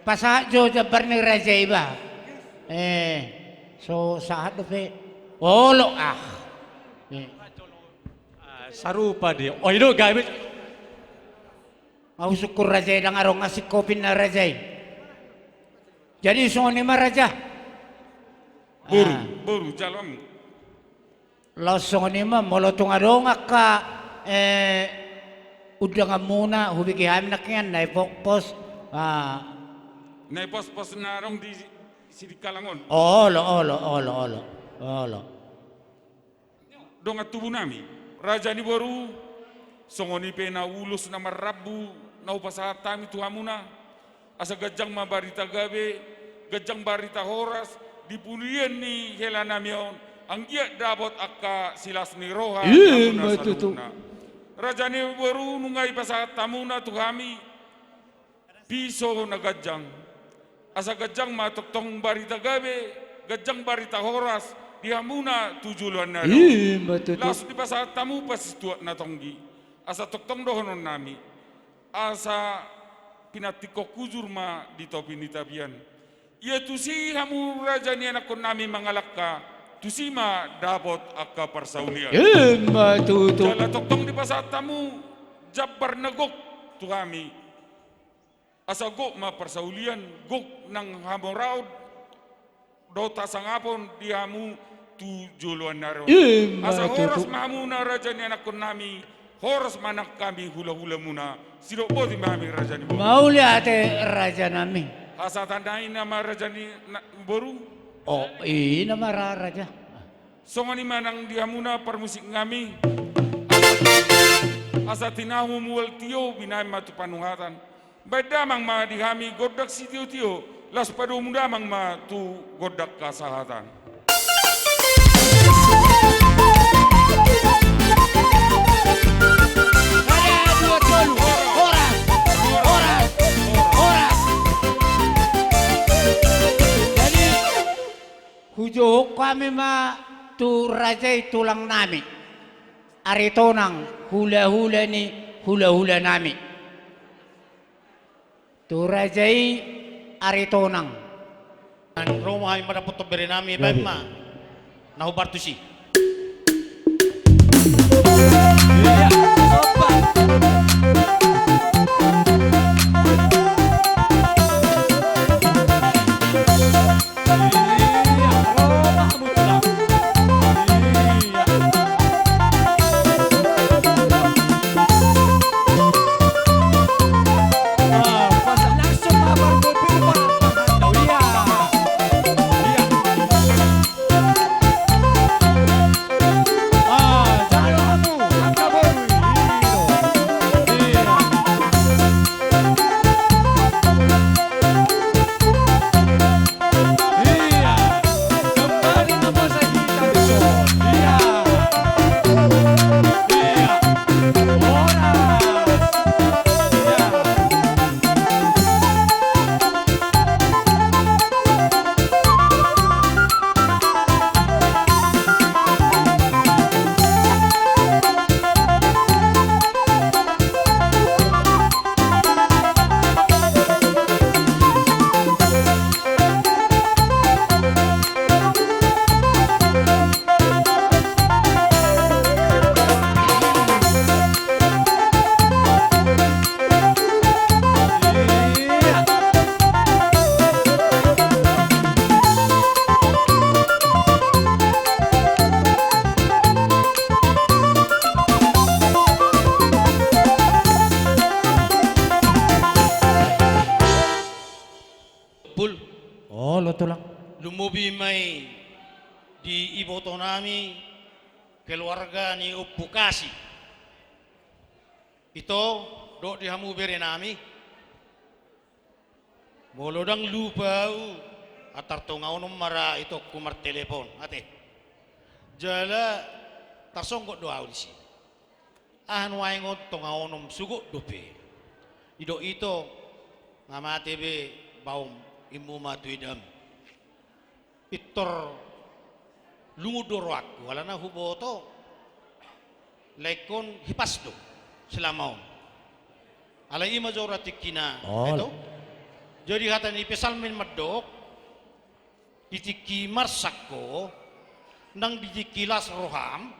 pasajo jabar ni raja iba. So saat dope olo
Sarupa dia. Oh itu gawe.
Mau syukur raja dang arong ngasih kopi na raja. Jadi soni mah raja.
Boru jalan.
Langsung ni mah molotong adong ka udah nggak muna hubi kiham nakyan naik pos
naik pos narong di Sidikalangon.
Olo.
Dong tubuh nami. Raja ni baru songoni pena ulus nama Rabu na upasatami tuhamuna asa gajang mabarita gabe gajang barita horas dipulian ni hela namion anggia dapat akka silas ni roha namuna saduna. Raja ni baru nungai pasatamuna tuhami piso na gajang asa gajang matoktong barita gabe gajang barita horas dihamuna tujuan na las di pasatamu pas tuat na tonggi asa toktong dohonon nami asa pinatiko kujur ma di topi nitabian ia tusi hamu raja ni anak nami mangalakka tusi ma dapat akka parsaulian jala toktong di pasatamu jabar nagok tu kami asa gok ma parsaulian gok nang hamoraud dota sangapon dihamu tujuan naro asa horas mamu na raja ni anak nami horas manak kami hula-hula muna siro bodi mami raja ni boru
mau lihat raja nami
asa tandai nama raja ni boru
nama raja
songani manang dihamuna permusik ngami asa tinahu mual tio binai matu panuhatan badamang ma dihami godak si tio las padu mundamang ma tu godak kasahatan.
Jadi hujo kami ma tu raja tulang nami aritonang hula-hula ni hula-hula nami tu raja aritonang
Roma ay marapot to beri nami ma nahubar tu si.
Lumubi may di iboto nami keluarga ni Upukasi. Ito do di hamu bere nami. Molodang lupa atar tongaonom mara ito kumar telepon ate. Jala tarsonggot doa ulisi. Ahan waingot tongaonom sugot dope. Ido ito ngamate be baum imuma tuidam. Itor lungudoro aku wala na huboto lekon hipasdo selamaon Alai ima jora tikina.
Oh.
Itu. Jadi hata ni pesalmin medok ditiki marsako nang ditikilas roham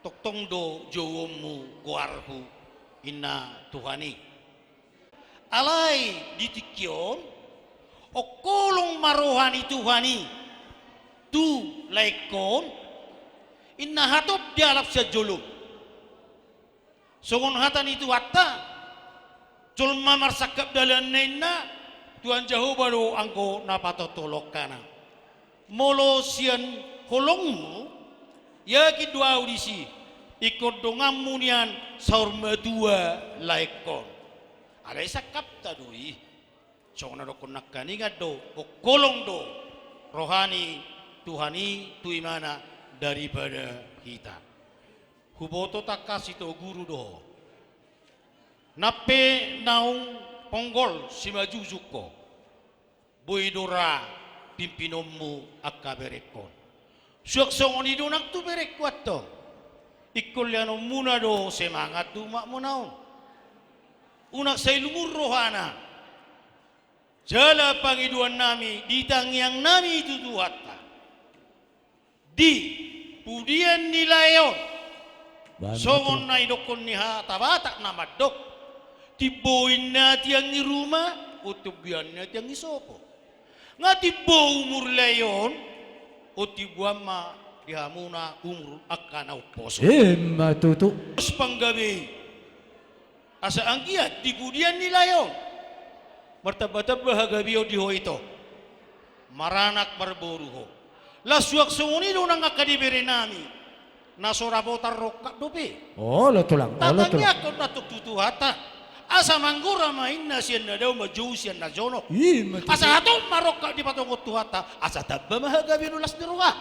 toktong do jowomu kuarhu inna Tuhani. Alai ditikion okolong marohani Tuhani tu laikon inna hatop dialap sajulum. Songon hatan itu hatta julma marsakap dalan nena Tuhan Jehovah do angko napatotolok kana. Molo sian holongmu ya ki dua audisi ikut dongamu nian saur medua laikon. Ada sakap tadui. Songon do konakani ngado okolong do rohani Tuhani tu imana daripada kita. Huboto takas itu guru do. Nape naung ponggol si maju zuko. Boidora pimpinommu akaberekon. Suak songon itu nak tu berek kuat to. Ikol yan muna do semangat tu mak munaon. Unak say lumur rohana. Jala pangiduan nami ditang yang nami itu tuhatta. Di pudian nilayon. Songon na idokon niha tabatak na madok. Tiboin na tiyang ni rumah, utubian na tiyang isopo. Nga tibo umur layon, utibuan ma dihamuna umur akanaw poso.
Matutu.
Terus panggabi, asa ang kiat, tibudian nilayon. Martabatab bahagabiyo diho ito. Maranak marboruho. Laswak sungunido nang akadibiri nami. Nasorabotar rokak dope.
Oh, lo tulang.
Tatangnya ko natututuhata. Asa manggura main na siya na daw majuh siya na jono. Asa ato marokak di patungot tuhata. Asa tabba mahagabi nulas ni ruha.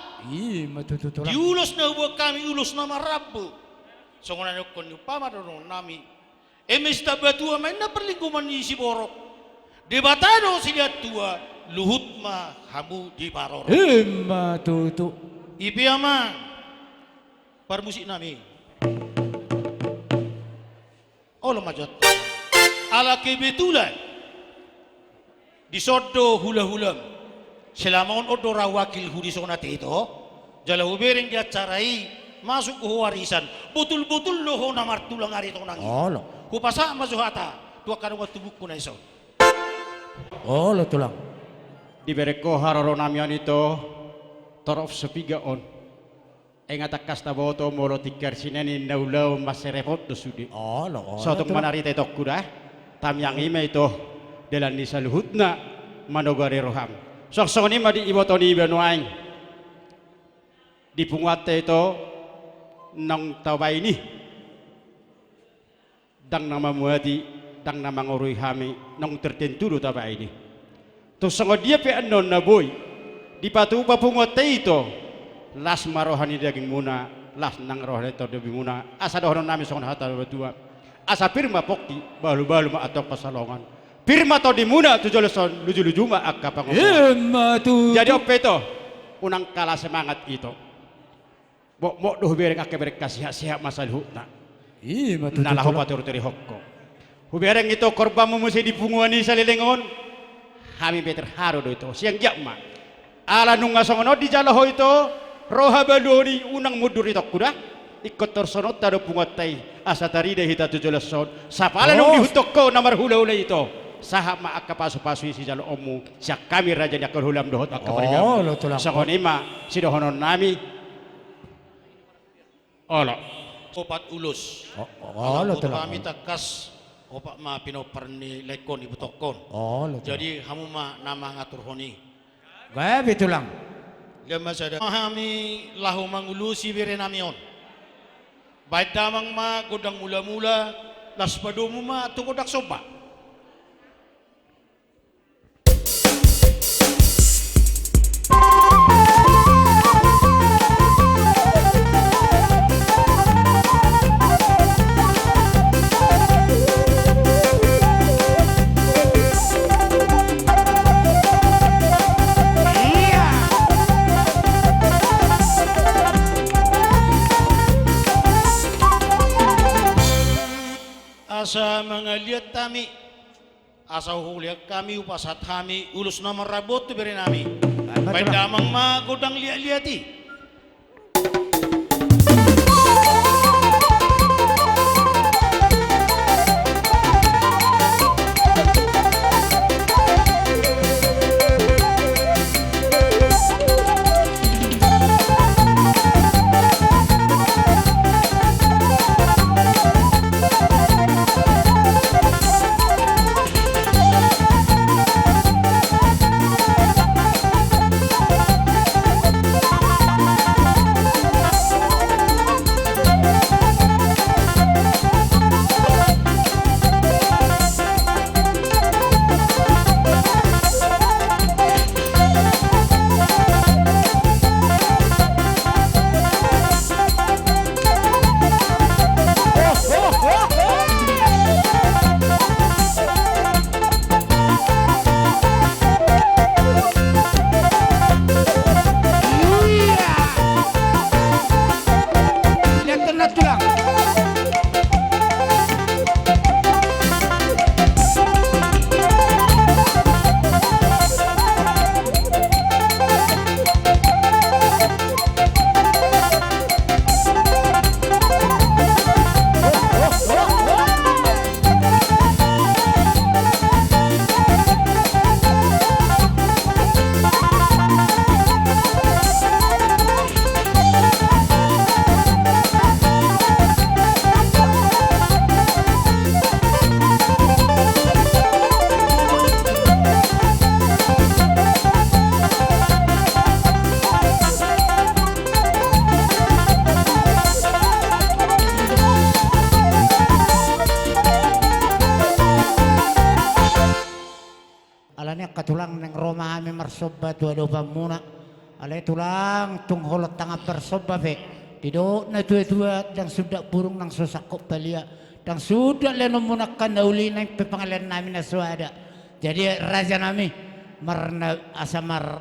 Matutu tulang.
Diulos na huwag kami ulos na marabu. So kung ano kung yung pamaroon nami. Emes tabatua main na perlingkuman ni si Borok. Debatado sila tua. Luhut ma hamu di paror.
Matutu.
Ipiama. Permusik nami. Allah majot. Ala kebetulan disodo hula-hulam. Selama odora wakil hudi sonate itu, jala ubering dia carai masuk ke warisan. Betul-betul loho namar tulang hari itu nangi.
Oh,
Kupasa mazuhata. Tua kanu waktu buku na iso.
Oh, lo tulang.
Di bereko haroro namian itu torof sepiga on. Engat kasta boto molo tikar sineni naulau maserepot dosudi.
Oh, lo.
Sotok manarita itu kuda. Tam yang ime itu dalam nisa luhutna manogari roham. Sok ni madi ibotoni benuaing. Di punguate itu nang tawa ini. Dang nama muadi, dang nama ngorui hami, nang tertentu do tawa ini. Tu sangat dia pe anon na boy. Di patu papunguate itu. Las marohani daging muna, las nang rohani to debi muna. Asa dohon nami songon hata berdua. Asa firma pokti balu-balu ma atau pasalongan. Firma to di muna tu joloson luju-luju ma akka
Matutu.
Jadi apa itu? Unang kalah semangat itu. Bok doh berek akke berek kasih masal hutna.
Matutu.
Nalahu patur teri hokko. Hubereng itu korban mesti dipunguani salilengon. Kami beter haru do itu. Siang jakma. Ala nunga songono di jalaho itu. Roha baloni unang mudur itu kuda ikut tersonot tado pungatai asa tarida hita tujolason sapala nung dihutok ko namar hula-hula itu sahab ma akka pasu-pasu si jalo omu siak kami raja ni akal hulam dohot akka
Oh, lo tulang.
sakonima si dohonon nami olo
Opat ulus.
Oh, lo tulang.
Kami takas opak ma pinoperni lekon ibu tokon.
Oh, lo tulang.
Jadi hamu ma nama ngatur honi.
Gaya bitulang.
Lama sada kami lahu mangulusi berenamion. Baik damang ma godang mula-mula las padomu ma tu godak soba. Asa mga lihat kami asal huliak kami upasat kami ulus nomor rabot tu beri nami baik damang ma godang lihat-lihati
Alanya katulang neng Roma kami marsoba tua dopa muna. Alay tulang tung holot tangap bersoba be. Didok na tua-tua dan sudah burung nang susakop balia. Dan sudah leno munakan nauli nang pepangalian namin na suada. Jadi raja nami marna asamar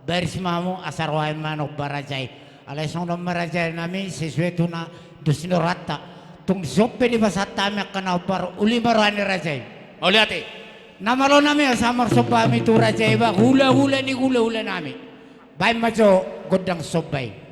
baris mamu asar wae manok barajai. Alay song nom marajai nami sesuai tuna dusino rata. Tung sope di basata mi akan par uli marani rajai.
Oliati
Nama lo nami asamar soba mi tu rajai ba hula-hula ni hula-hula nami. Baik majo godang sobai.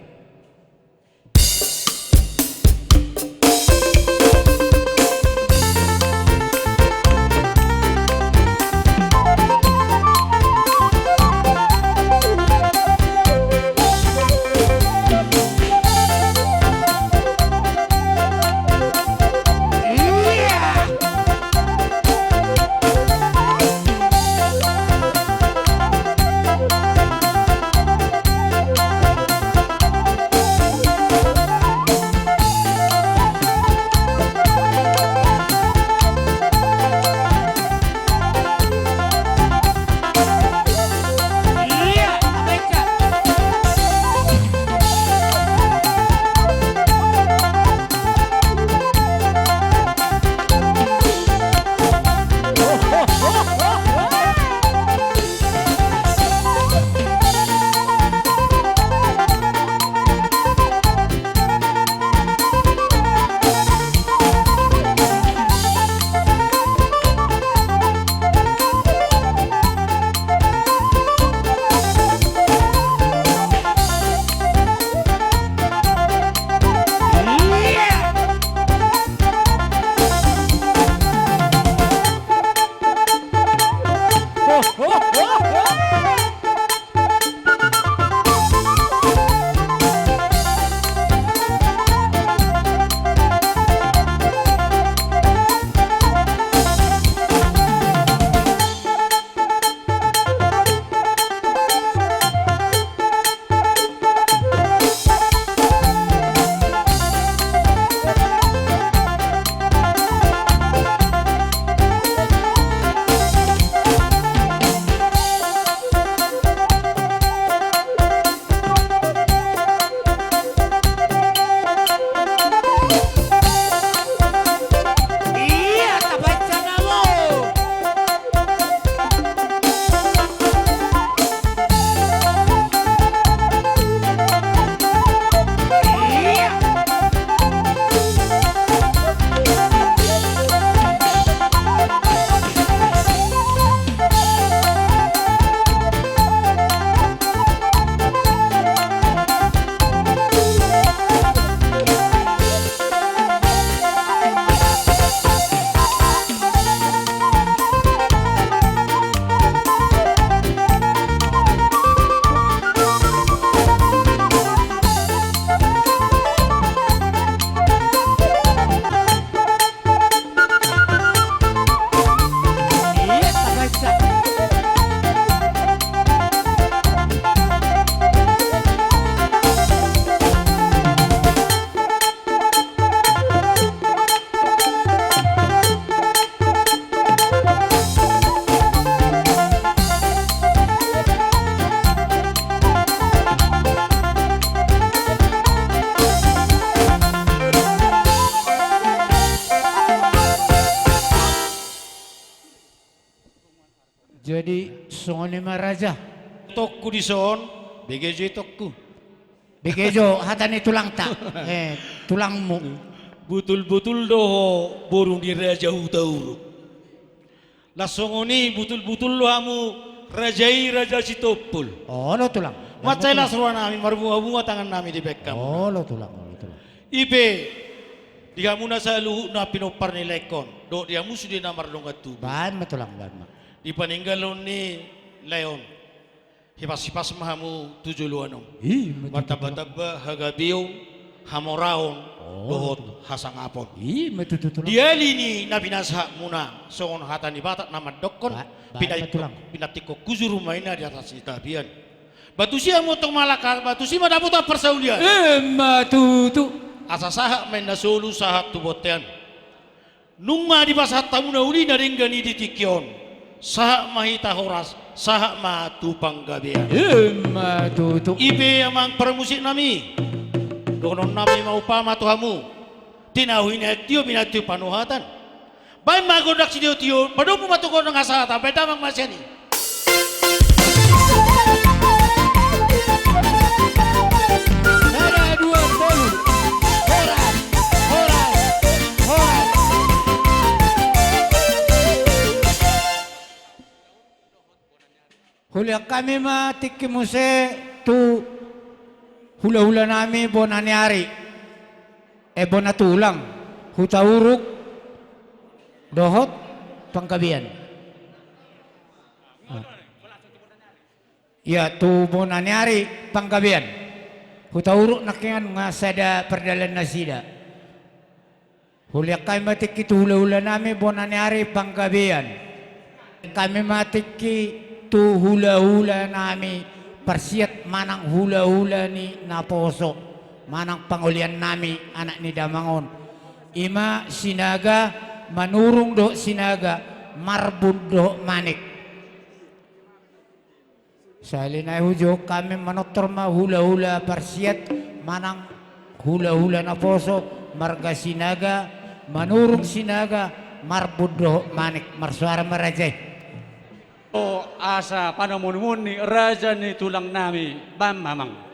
Jadi songoni maraja.
Tokku di son, begejo tokku.
Begejo hatani tulang tak. Tulangmu.
Butul-butul doho borong di raja hutauru. Lasongoni butul-butul lo hamu rajai raja Sitopul.
Oh lo tulang.
Macai lah seruan nami marbunga-bunga tangan nami di bekam.
Oh lo tulang.
Ipe dia muna sa luhu na pinopar ni Lekon. Do dia musuh di namar dongat tu.
Ban matulang ban.
Di paninggalon ni Leon. Hipas-hipas mahamu 7 luanong. Martaba-taba hagabiyo hamoraon. Dohot hasang apon. Dia lini na binasa muna songon hata ni batat nama dokon pinatiko kuzuru maina di atas itabian. Batu siya mo tong malaka batu si madapot persaulian.
Matutu.
Asa saha main na solo saha tubotean. Nunga di basat tamu na uli na ringgani di tikyon. Saha mahita horas saha matupang gabian.
Matutu.
Ibe amang permusik nami. Donon nami maupama tuhamu tinahuin hetio binatio panuhatan bain magodak si tio padomu matuko ng asata bedamang masyani
Hula kami matikimuse tu hula-hula nami bonanyari bonatulang hutauruk dohot pangkabian ya tu bonanyari pangkabian hutauruk nakian nga sada perdalan nasida hula kami matiki tu hula-hula nami bonanyari pangkabian kami matiki tu hula-hula nami persiat manang hula-hula ni naposo manang pangulian nami anak ni Damangon ima sinaga manurung do sinaga marbun do manik salina hujo kami manotor ma hula-hula persiat manang hula-hula naposo marga sinaga manurung sinaga marbun do manik marsuara marajay.
O asa panamun ni raja ni tulang nami bam mamang.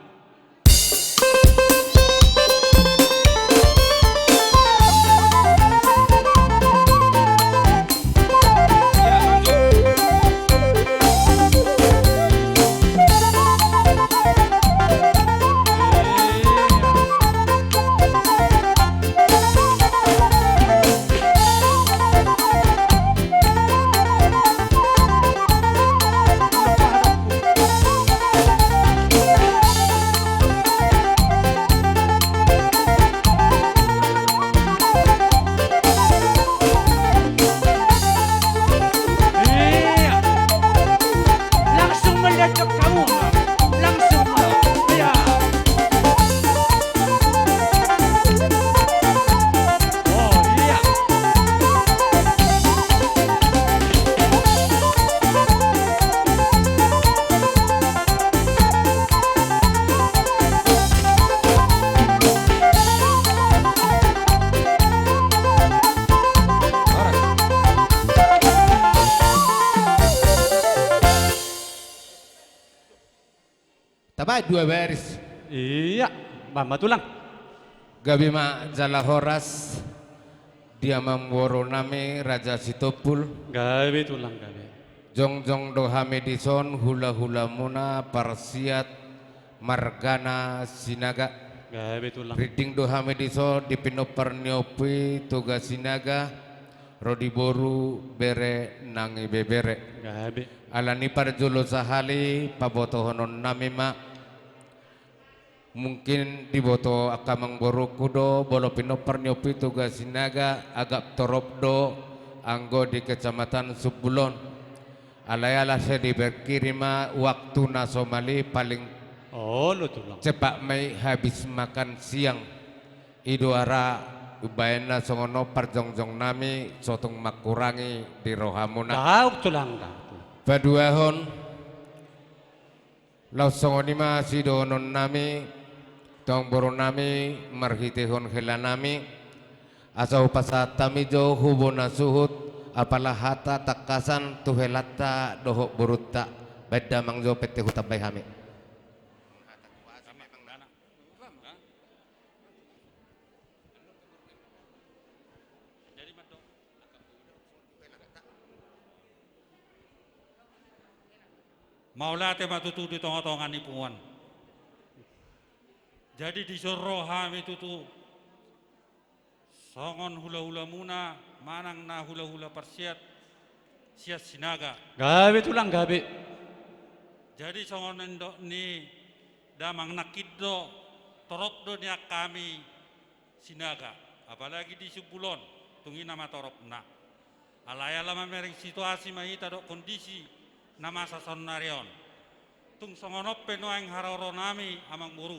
Tabat 2 baris.
Iya, mama tulang.
Gabi ma Jalahoras dia memboro nami Raja Sitopul.
Gabi tulang gabi.
Jong do Hamidison hula muna parsiat margana sinaga.
Gabi tulang.
Reading do Hamidison di pinoparniopi tugas sinaga. Rodi boru bere nangi bebere.
Gabi.
Alani parjulo sahali pabotohonon nami ma. Mungkin diboto akamang boru kudo bolo pinoparniopi tugas sinaga agak torobdo anggo di kecamatan Subulon. Alayala saya diberkirima waktu na Somali paling cepat may habis makan siang iduara ubayana songono parjongjong nami sotong makurangi di rohamuna.
Tahu tulang
Paduahon laus songonima sidonon nami tong boro nami marhitehon hela nami asau pasat tamijo hubona suhut apalah hata takasan tuhelata dohok burutta beda mangzo pete hutabay hami.
Maulate matutu di tonga-tongan ipuan. Jadi disuruh kami tutu songon hula-hula muna manang na hula-hula persiat siat sinaga.
Gabi tulang gabi.
Jadi songon endok ni damang nakiddo torokdo niya kami sinaga. Apalagi di Subulon tungin nama toropna. Alaya lama mereng situasi mahita dok kondisi nama sason narion. Tung songonop penoang haroro nami amang buru.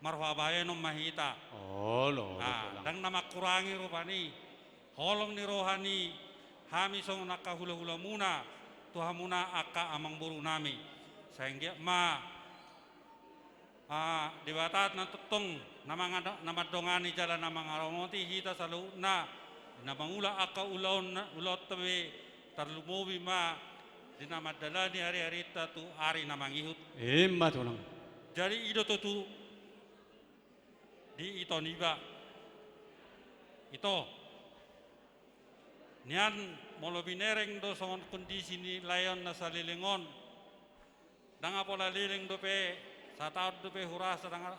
Marwabaye nom mahita.
Oh lo.
Dang nama kurangi rupani. Holong ni rohani. Hami song naka hula-hula muna. Tuhamuna aka amang buru nami. Sehingga di batat na tutong nama dongani jalan nama ngaromoti hita salu na. Namangula aka ulot tabi tarlumobi dinama dalani hari-hari tu hari namang ihut.
Emma tulang.
Jadi ido tu di ito niba. Ito. Nian molo binereng do songon kondisi ni layon na salilingon. Danga pola liling dope sataud dope hurasa danga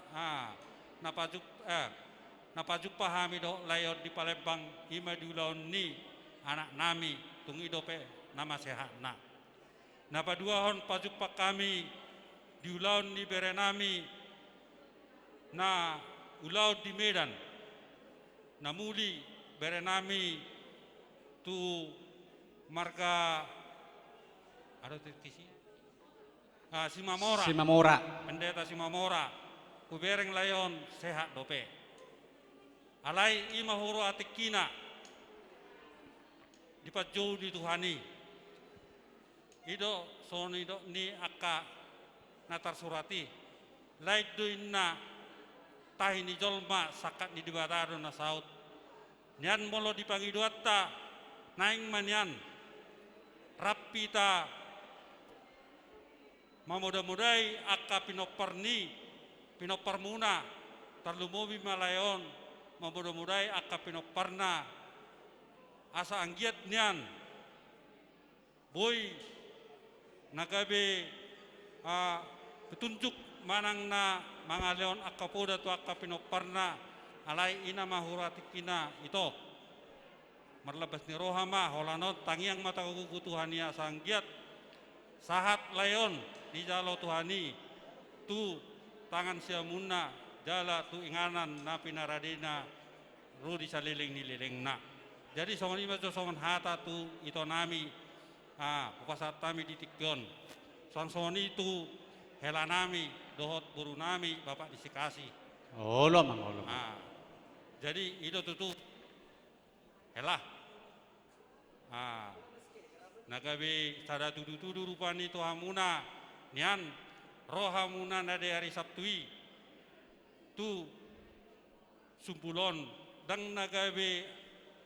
napajuk pahami do layon di Palembang ima diulaon ni anak nami tungi dope nama sehat na. Napaduahon pajuk pak kami diulaon di Berenami na ulau di Medan namuli Berenami tu marga ada kisi
Simamora.
Pendeta Simamora kubereng layon sehat dope alai ima huru atikina dipajau di Tuhani ido son ido ni aka natar surati lai duinna tahini jolma sakat di dibataro na saut nian molo dipangi duatta naing manian rapita mamuda-mudai aka pinoparmuna tarlumobi malayon mamuda-mudai aka pinoparna asa anggiat nian boy nagabe petunjuk manang na mga leon akapoda tu aka pinoparna alai ina mahuratikina ito marlabas ni rohama holanot tangiang mata kugutuhania sanggiat sahat layon di jalo tuhani tu tangan siamuna jala tu inganan na pinaradina rudi saliling nililing na jadi songon ima songon hata tu ito nami pupasat kami di Tikyon songon itu hela nami dohot buru nami bapak disikasi
Olo mang olo.
Jadi itu tuh helah nagabe sada tudu rupani to hamuna nian rohamuna nade hari Sabtui tu sumpulon dang nagabe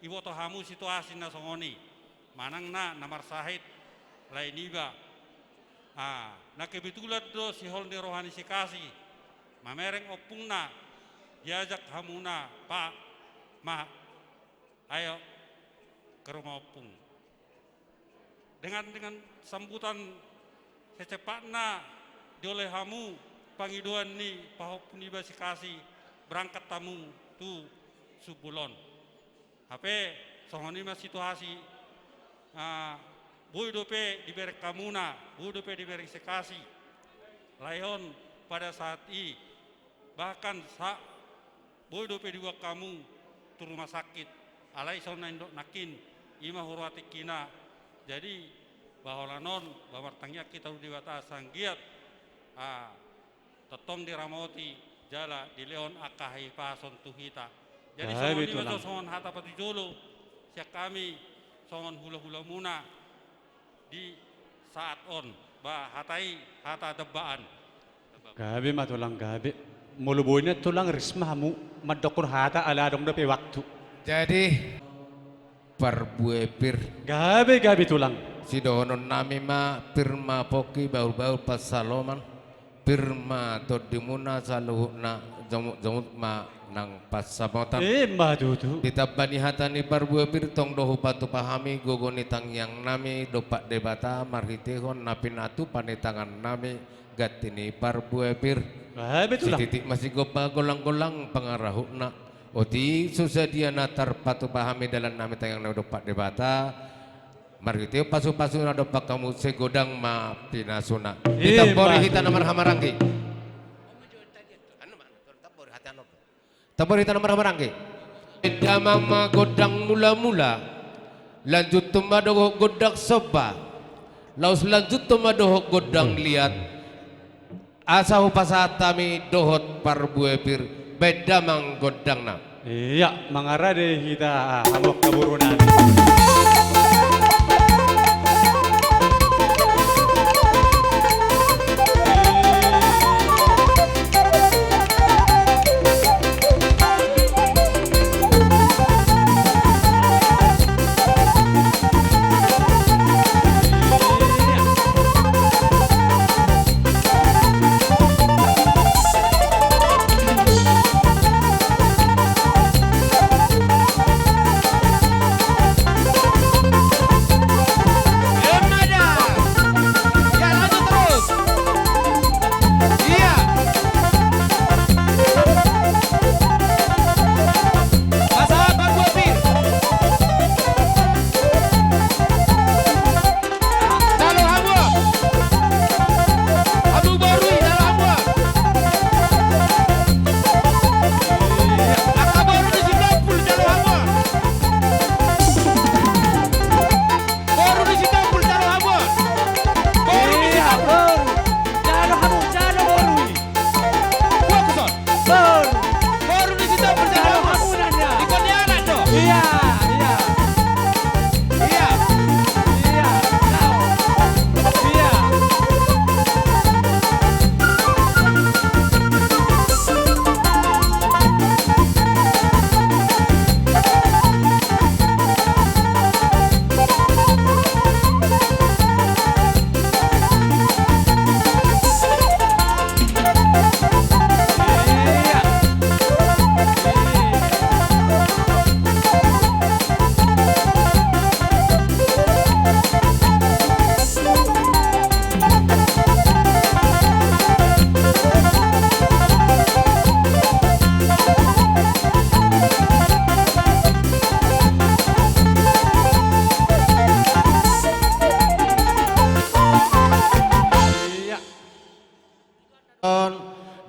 iwo to hamu situasi na songoni manang na namar sahid lain iba na kebetulan do si hol ni rohani sikasi mamereng opungna diajak hamuna pak ma ayo ke rumah opung dengan sambutan secepatnya dioleh hamu pangiduan ni pahopun iba sikasi berangkat tamu tu subulon hape songoni mas situasi bui dope diberek kamuna bui dope diberek sikasi layon pada saat ini bahkan bui dope diwa kamu tu rumah sakit alai sona indok nakin ima hurwati kina jadi bahwa non bahwa tangnya kita di batas sanggiat tetong diramoti jala di leon akahi pason tuhita jadi songon lima to songon hata pati jolo siak kami songon hula-hula muna di saat on bah hatai hata debaan
gabi matulang gabi mulubunya tulang risma hamu madokor hata ala dong dape waktu
jadi parbuepir
gabi tulang
sidohonon nami ma pirma poki baul pasaloman pirma todimuna saluhna jamut ma nang pasamotan
madudu
ditabani hatani parbuepir tong dohu patu pahami gogoni tangyang nami dopak debata marhitehon napinatu panetangan nami gatini parbuepir sititik masih gopa golang-golang pangarahuna oti susadiana tarpatu pahami dalam nami tangyang nami dopak debata marhiteo pasu-pasu na dopak kamu segodang ma pinasuna ditambori hitana marhamaranggi tabor hitan marang-marangke damang magodang mula-mula lanjut tumadoh godak soba laus lanjut tumadoh godang liat asahu pasatami dohot parbuepir bedamang godangna
iya mangarade kita amok kaburunan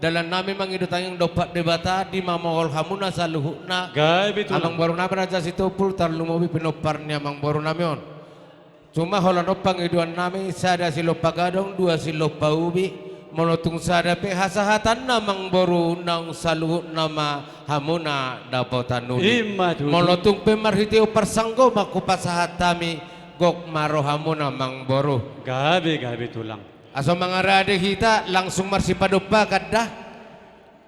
dalam nami mangidu tayang dopak debata di mamahol hamuna saluhuna amang baru nami raja situpul tarlumobi pinoparnya amang baru namion cuma holan opang iduan nami sada silo pagadong dua silo paubi monotung sada pe hasahatan namang baru nang saluhut nama hamuna dapotanuni monotung pe marhiteo persanggo maku pasahatami gok maro hamuna mang baru
gabi tulang
aso mangarade kita langsung marsi padopa kaddah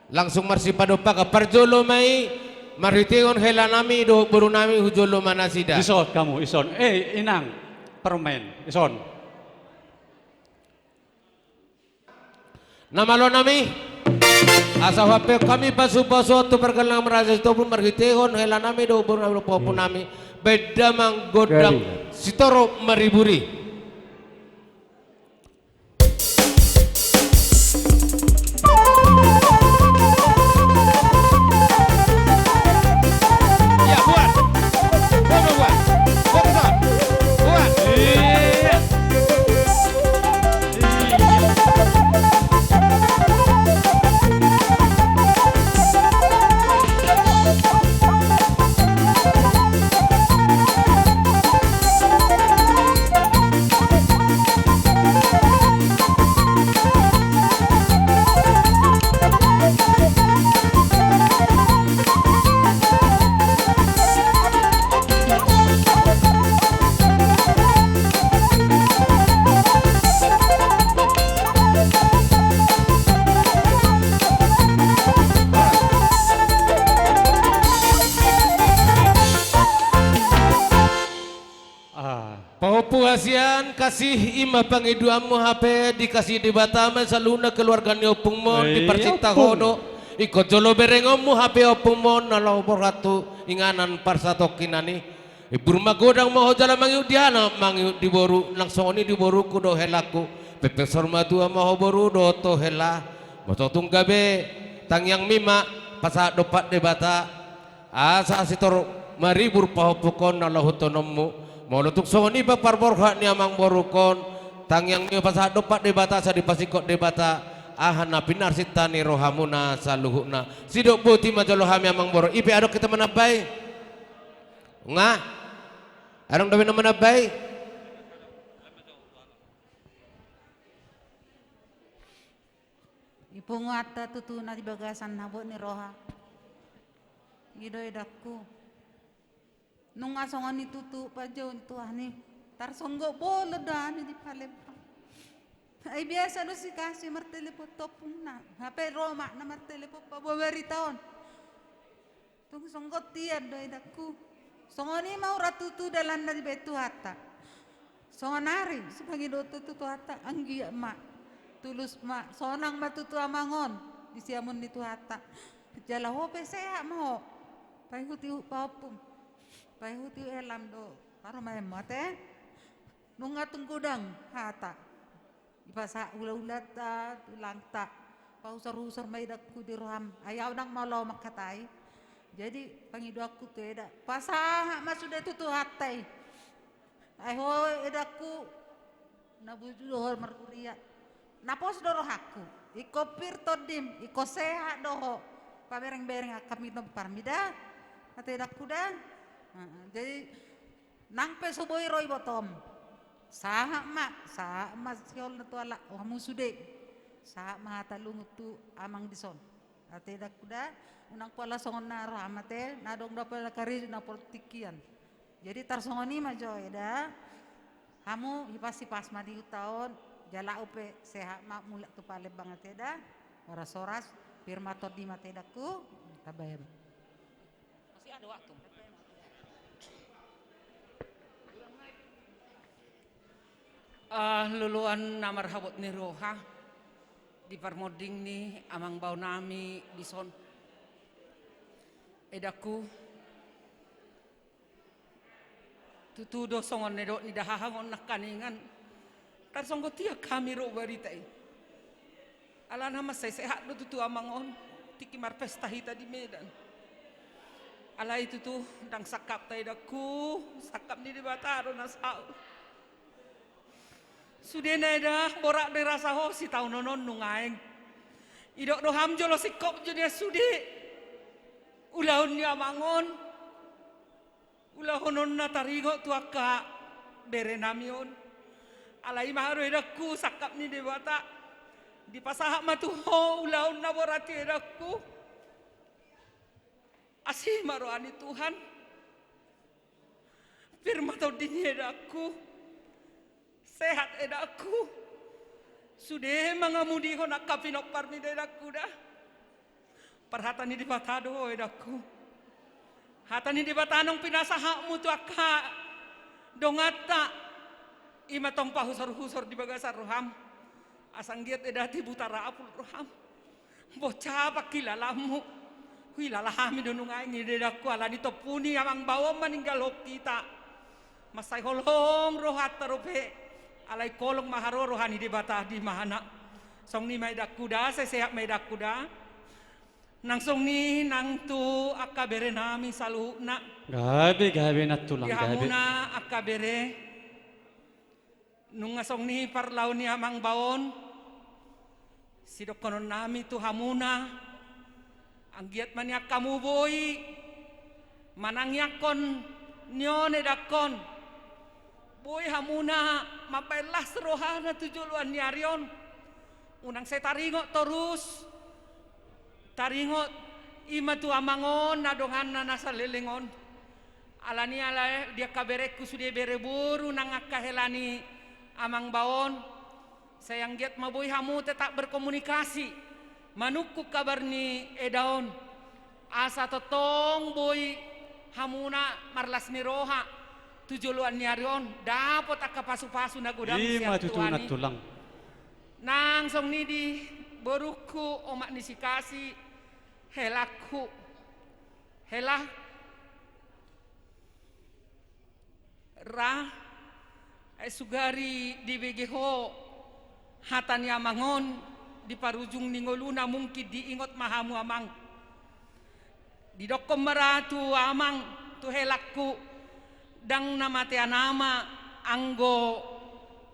langsung marsi padopa ka parjolo mai mariteon hela nami do buru nami hujolo manasida
ison kamu ison inang permen ison
namalo nami asa hape kami pasu-pasu tu perkelang meraja itu pun mariteon hela nami do buru nami popo nami beda manggodang sitoro mariburi Sean kasih ima pangiduamu HP dikasih di Batama saluna keluarga ni opung mo di Persita Hodo ikut jolo berengomu HP opung mo nalau boratu inganan parsato kinani ibu rumah godang mau jalan mangiu diana mangiu di boru langsung ini di boru kudo helaku pepe sorma tua mau boru do to hela moto tunggabe tangyang mima pasa dopat de bata asa sitor maribur pahopukon nalau hutonomu mau lutuk soni bapar borha ni amang borukon tangyang ni pasah dopat de bata sa dipasikot de bata ahana pinar sitani rohamuna saluhuna sidok buti majalo hami amang boro ipe adok kita menabay nga arong dawi na menabay
ipungata tutuna di bagasan nabot ni roha idoy dakku nung asongan ni tutu pajo itu ani tar songgo bolo dani di Palembang ay biasa do si kasi martelepo topung na hape Roma na martelepo pa bawari taon tung songgo tiad do idakku songoni mau ratutu dalan dari betu hata songonari sebagai do tutu hata anggi ma tulus ma sonang matutu amangon disiamun itu hata jala hope sehat mau paihuti papum paihuti elam do karo mate nunga tunggudang hata ipasa ula-ulat tulang tak pausar-usar may dakku di roham ayaw nang malo makatai jadi pangidu aku tu eda pasah masudah tutu hatai ay ho edaku nabuju dohor markuria napos doro hakku iko pirtodim iko sehat doho pabereng-bereng kami no parmida ate edaku dah jadi nang pesoboy roy botom saha ma siol na to ala o musude saha mahatalung tu amang dison ate dak kuda unang pala songon na ramate nadong dapat kari na politikian jadi tar songoni ma joy da kamu hipasi pas madi utaon jala upe seha ma mulak tu Palembang ate da soras firma to di mate dakku tabayar masih ada waktu.
Luluan namar habot ni roha di parmoding ni amang bau nami bison edaku tutudo songon nedo ni dahahangon nakaningan tarsonggo tia kami ro baritai alana masay sehat do tutu amangon tikimar pesta hita di Medan ala itu tuh dang sakap tay daku sakap ni di Bataro nasau sudah neda borak de rasa ho si tau nonon nungaeng idok do hamjolo si kop jadi sude ulahun ni amangon ulahon na tarigo tuaka berenamion alai maharo edakku sakap ni dewata di pasahak matuho ulahun na borati edakku asih maroani Tuhan firma tau dinye edakku sehat edaku sudah mengamudi ko nakapinok parmi edaku dah perhatan di batado edaku hatan di batanong pinasahakmu tu aka dongata imatong pahusor-husor di bagasar roham asang giat edati butara apul roham bocah pakilalamu hilalahami donungai ni edaku alani topuni amang bawa meninggal hok kita masai holong rohat tarupe alai kolong maharo rohani di batah di mahana song ni maidak kuda sehat maidak kuda nang song ni nang tu akabere nami salu na
gabi na tulang gabi
hamuna akabere nung song ni parlaw ni amang baon sidok konon nami tu hamuna ang giat maniak kamu boy manangyakon nyon edakon boy hamuna mapailas rohana tujuluan nyarion unang saya taringot terus taringot ima tu amangon nadongan na nasa lelengon alani ala dia kabereku sudah bereburu nang akahelani amang baon sayang giat maboy hamu tetap berkomunikasi manuku kabar ni edaon asa totong boy hamuna marlas ni roha tujuluan niarion dapat akka pasu-pasu na gudang
Ima tutunat
tuani.
tulang.
Nang song ni di boruku omak ni sikasi helaku helah ra sugari di begeho hatani amangon di parujung ningoluna mungkin diingot mahamu amang di dokom maratu amang tu helakku dang namate anama anggo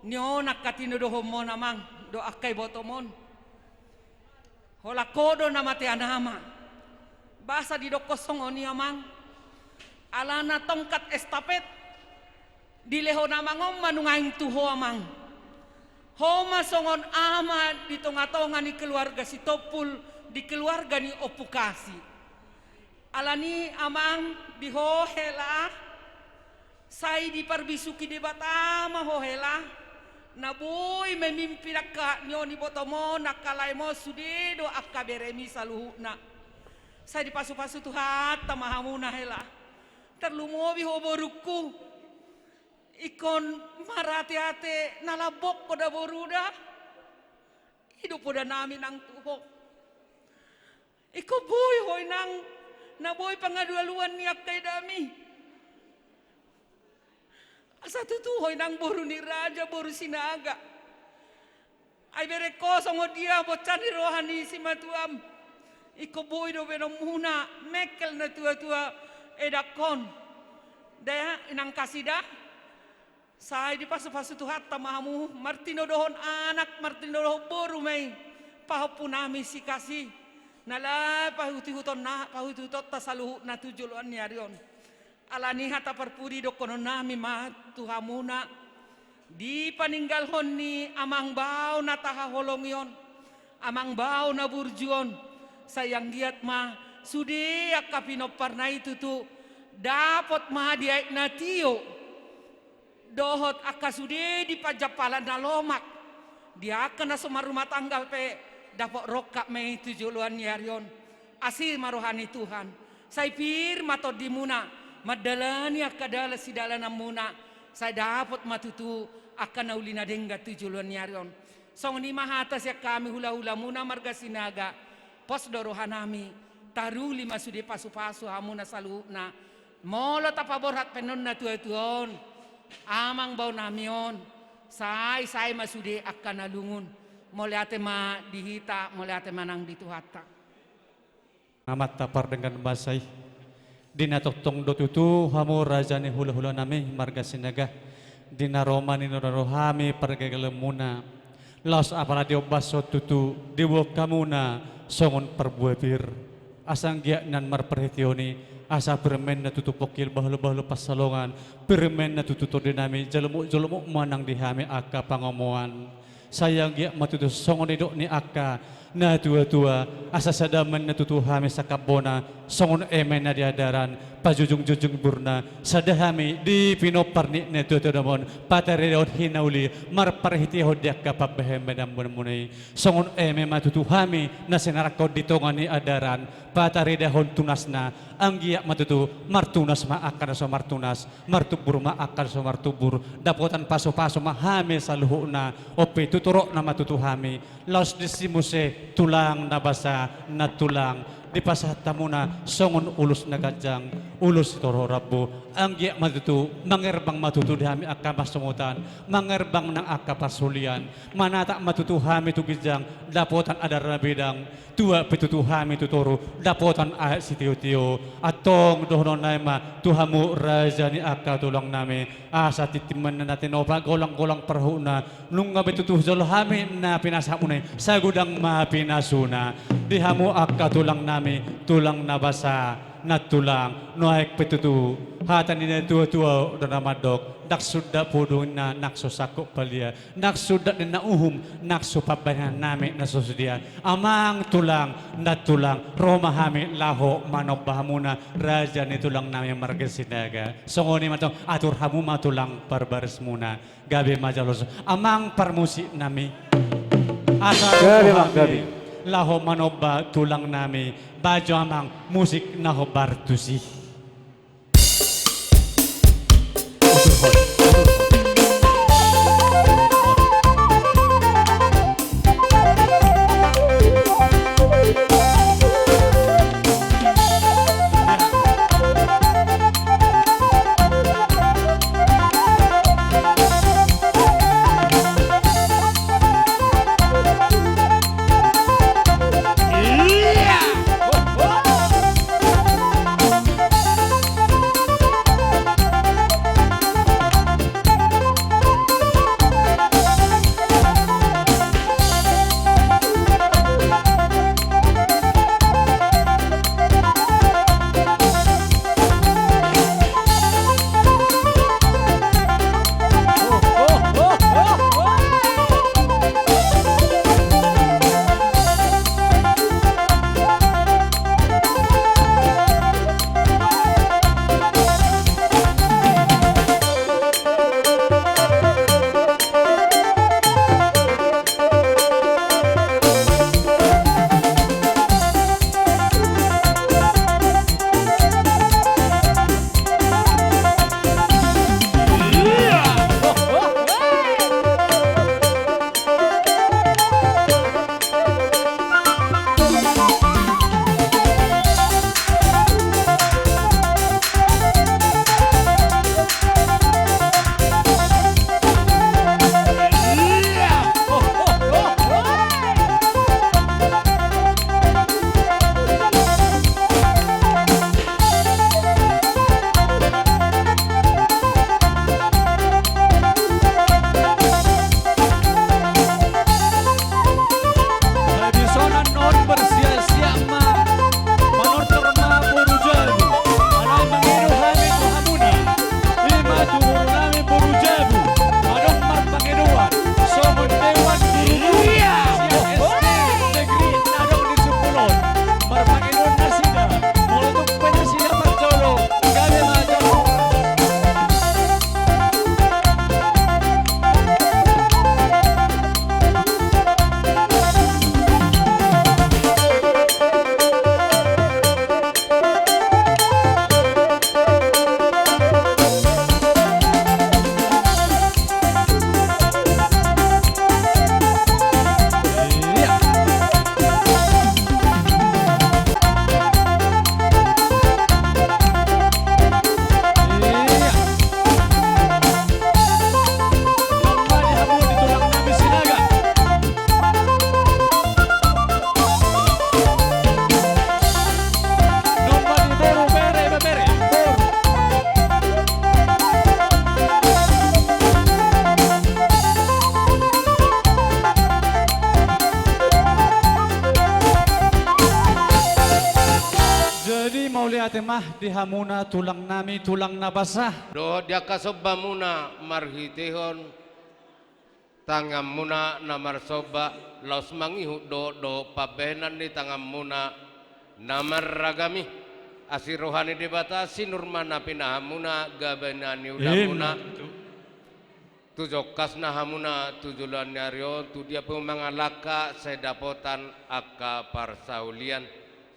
nyonak katinudohomon amang do akai botomon hola kodo namate anama basa di dokosong oni amang alana tongkat estafet dileho namangom manungaing tuho amang homa songon ama di tonga-tonga ni keluarga si Topul di keluarga ni Opukasi alani amang dihohela sai di parbisuki di batama hohela naboy memimpi nakka nyoni botomo nakalay mo sudido akka beremi saluhuna sai di pasu-pasu tuhat tamahamuna hela terlumobi hoboruku ikon marate-ate nalabok ko da boruda hidup poda namin ang tuho iko boy hoy nang naboy pangadualuan ni akkay dami asa tutuhoy nang boru ni raja boru sinaga ay bere kosong o dia bocan ni rohani si matuam iko boy do beno muna mekel na tua-tua edakon daya inang kasida sai di pasu-pasu tuhat tamamu martino dohon anak martino dohon boru may pahapunami si kasih nala pahuti-huton na pahuti-hutot tasaluhu na tujuluan ni arion alani hata perpuri do kono nami ma tuhamuna di paninggal honni amang bau na taha holongyon amang bau na burjuon sayang giat ma sudi akka pinoparna itu tu dapat ma dia na tio dohot akka sudi di pajapalan na lomak dia akan na rumah tanggal pe dapat rokak me tujuluan yarion asih marohani Tuhan say pir mato dimuna madalani akadala sidala namuna saya dapat matutu akan naulina dengga tujuluan nyarion song ni mahatas ya kami hula-hula muna marga sinaga pos dorohanami taru lima sudi pasu-pasu hamuna saluna molo tapaborhat penon na tuon amang bau namion sai masude akan nalungun moliate ma dihita moliate manang dituhata
Amat tapar dengan basai dinatotong dotutu hamu raja ni hula-hula nami marga sinaga dinaroma ni norohami pergegelemuna los apala dio baso tutu dibuak kamuna songon perbuapir asang gia nan marperhitioni asa bermen na tutu pokil bahlu-bahlu pasalongan bermen na tutu dinami jalumuk manang dihami akka pangomoan sayang gia matutu songon didok ni akka na tua-tua asa sadaman na tutuhami sa kabona songon emen na diadaran pajujung-jujung burna sadahami di pinoparni na tua-tua pataridot hinauli marparhiti hodiak kapabahem medambun munay songon emen matutuhami na sinarakod ditongan ni adaran pataridahon tunas na ang giyak matutu martunas maakan so martunas martubur maakan so martubur dapotan paso-paso mahami sa luho na opi tuturok na matutuhami laos disimuse tulang nabasa na tulang di pasahata muna songon ulus na gadyang ulus toro rabo ang giyak matutu mangerbang matutu dihami akka masumutan mangerbang ng akka pasulian manata matutu hami tu gidyang dapotan adar na bidang tua pitutu hami tutoro dapotan ah si tiyo-tiyo atong dohonon naima tuhamu raja ni akka tulang nami asa titiman na natin opa golang-golang perhuna nung nga bitutu jolo hami na pinasamunay sa gudang mapinasuna dihamu akka tulang nami tulang nabasa na tulang noaik pitutu hatan ni tua-tua dan ramadok naksuda po na naksusako palia naksuda din na uhum naksupabayan nami na susudian amang tulang na tulang romahami laho manok bahamuna raja ni tulang nami margasinaga songoni matong atur hamu matulang parbaris muna gabi majalos amang parmusi nami asal gabi laho manoba tulang nami baju amang musik naho bartusi mah di hamuna tulang nami tulang nabasah.
Do dia kasoba muna marhitihon tangam muna namar soba laos mangihu do pabenan di tangam muna namar ragami asirohani dibatasi nurmana pinahamuna gabenani udamuna tujokas nahamuna tujulan nyarion tu dia pemangalaka sedapotan aka parsaulian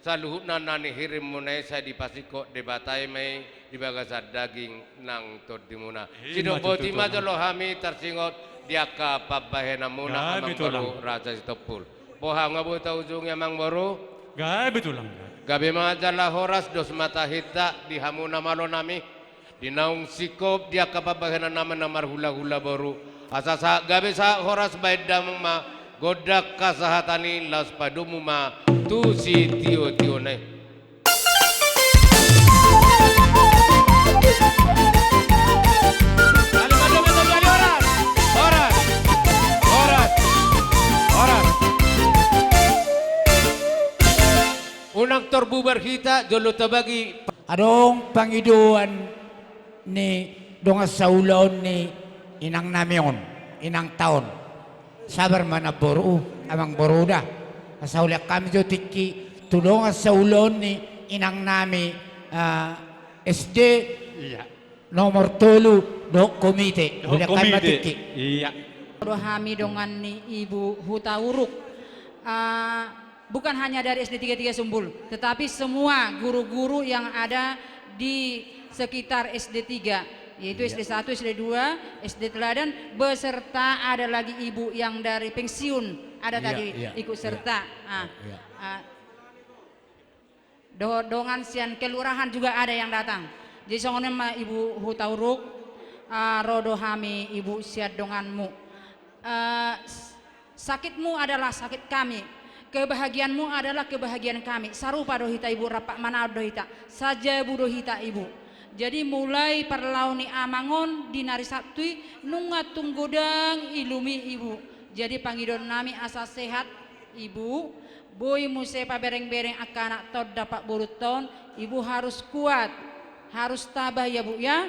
saluhutna nani hirim munai saya dipasiko debatai mai dibagasa daging nang tod dimuna sido boti majolo hami tersingot diaka pabahena muna amang baru raja sitopul poha ngabuta ujungnya amang baru
gabe tulang
gabe majala horas dos mata hita di hamuna malonami di naung sikop dia kapabahena nama namar hula-hula baru asasa gabe sa horas baidam ma godak kasahatani las padumu ma tu si tio ne unang torbubar kita jolo tabagi
adong pangiduan ni dongas saulon ni inang namion inang taon sabar mana boru amang boruda asaulia kami jo tiki tulong saulon ni inang nami SD
iya
nomor 3 do komite udah kami tiki
iya
Rohami dengan ni Ibu Hutauruk bukan hanya dari SD 33 Sumbul tetapi semua guru-guru yang ada di sekitar SD 3 yaitu SD 1, SD 2, SD Teladan beserta ada lagi ibu yang dari pensiun ada tadi ikut serta. Dongan sian kelurahan juga ada yang datang. Jadi songonem ibu hutauruk rodo hami ibu siat donganmu. Sakitmu adalah sakit kami. Kebahagiaanmu adalah kebahagiaan kami. Sarupa dohita ibu rapak mana dohita. Saja bu dohita ibu. Jadi mulai perlauni amangon di nari sabtui nungat tunggodang ilumi ibu. Jadi pangidon nami asal sehat ibu. Boy musepa bereng-bereng akanak tod dapat buruton. Ibu harus kuat, harus tabah ya bu ya.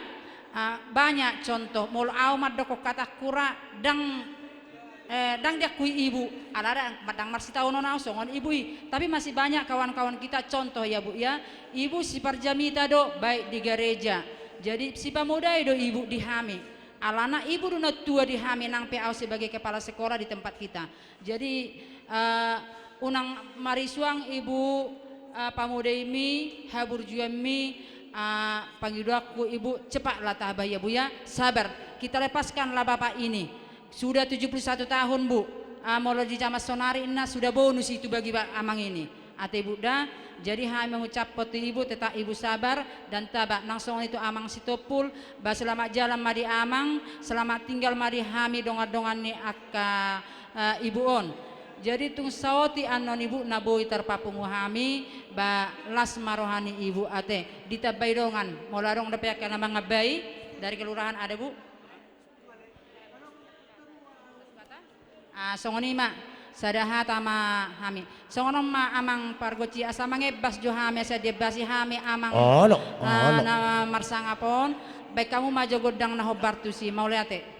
Banyak contoh. Mul aumat doko kata kura dang dia kui ibu. Ada madang marsita ono songon ibu. Tapi masih banyak kawan-kawan kita contoh ya bu ya. Ibu si parjamita do baik di gereja. Jadi si pamudai do ibu dihami. Alana ibu duna tua dihami nang PAU sebagai kepala sekolah di tempat kita. Jadi unang marisuang ibu pamudaimi habur juami panggiduaku ibu cepatlah tabah ya bu ya, sabar kita lepaskanlah bapak ini sudah 71 tahun bu, mulai di Camas Sonari inna sudah bonus itu bagi amang ini ate ibu dah. Jadi kami mengucap poti ibu tetap ibu sabar dan tabak langsung itu amang sitopul bah selamat jalan madi amang, selamat tinggal madi hami dongan-dongan ni akka ibu on. Jadi tung sawati anon ibu naboi terpapungu hami ba las marohani ibu ate ditabay dongan molarong dapat kana mga bayi dari kelurahan ada bu. Songoni ma sadaha tama hami. Songonom ma amang pargoci asa mangebas jo hami sa debasi hami amang na marsangapon baik kamu majo godang na hobartusi mauliate.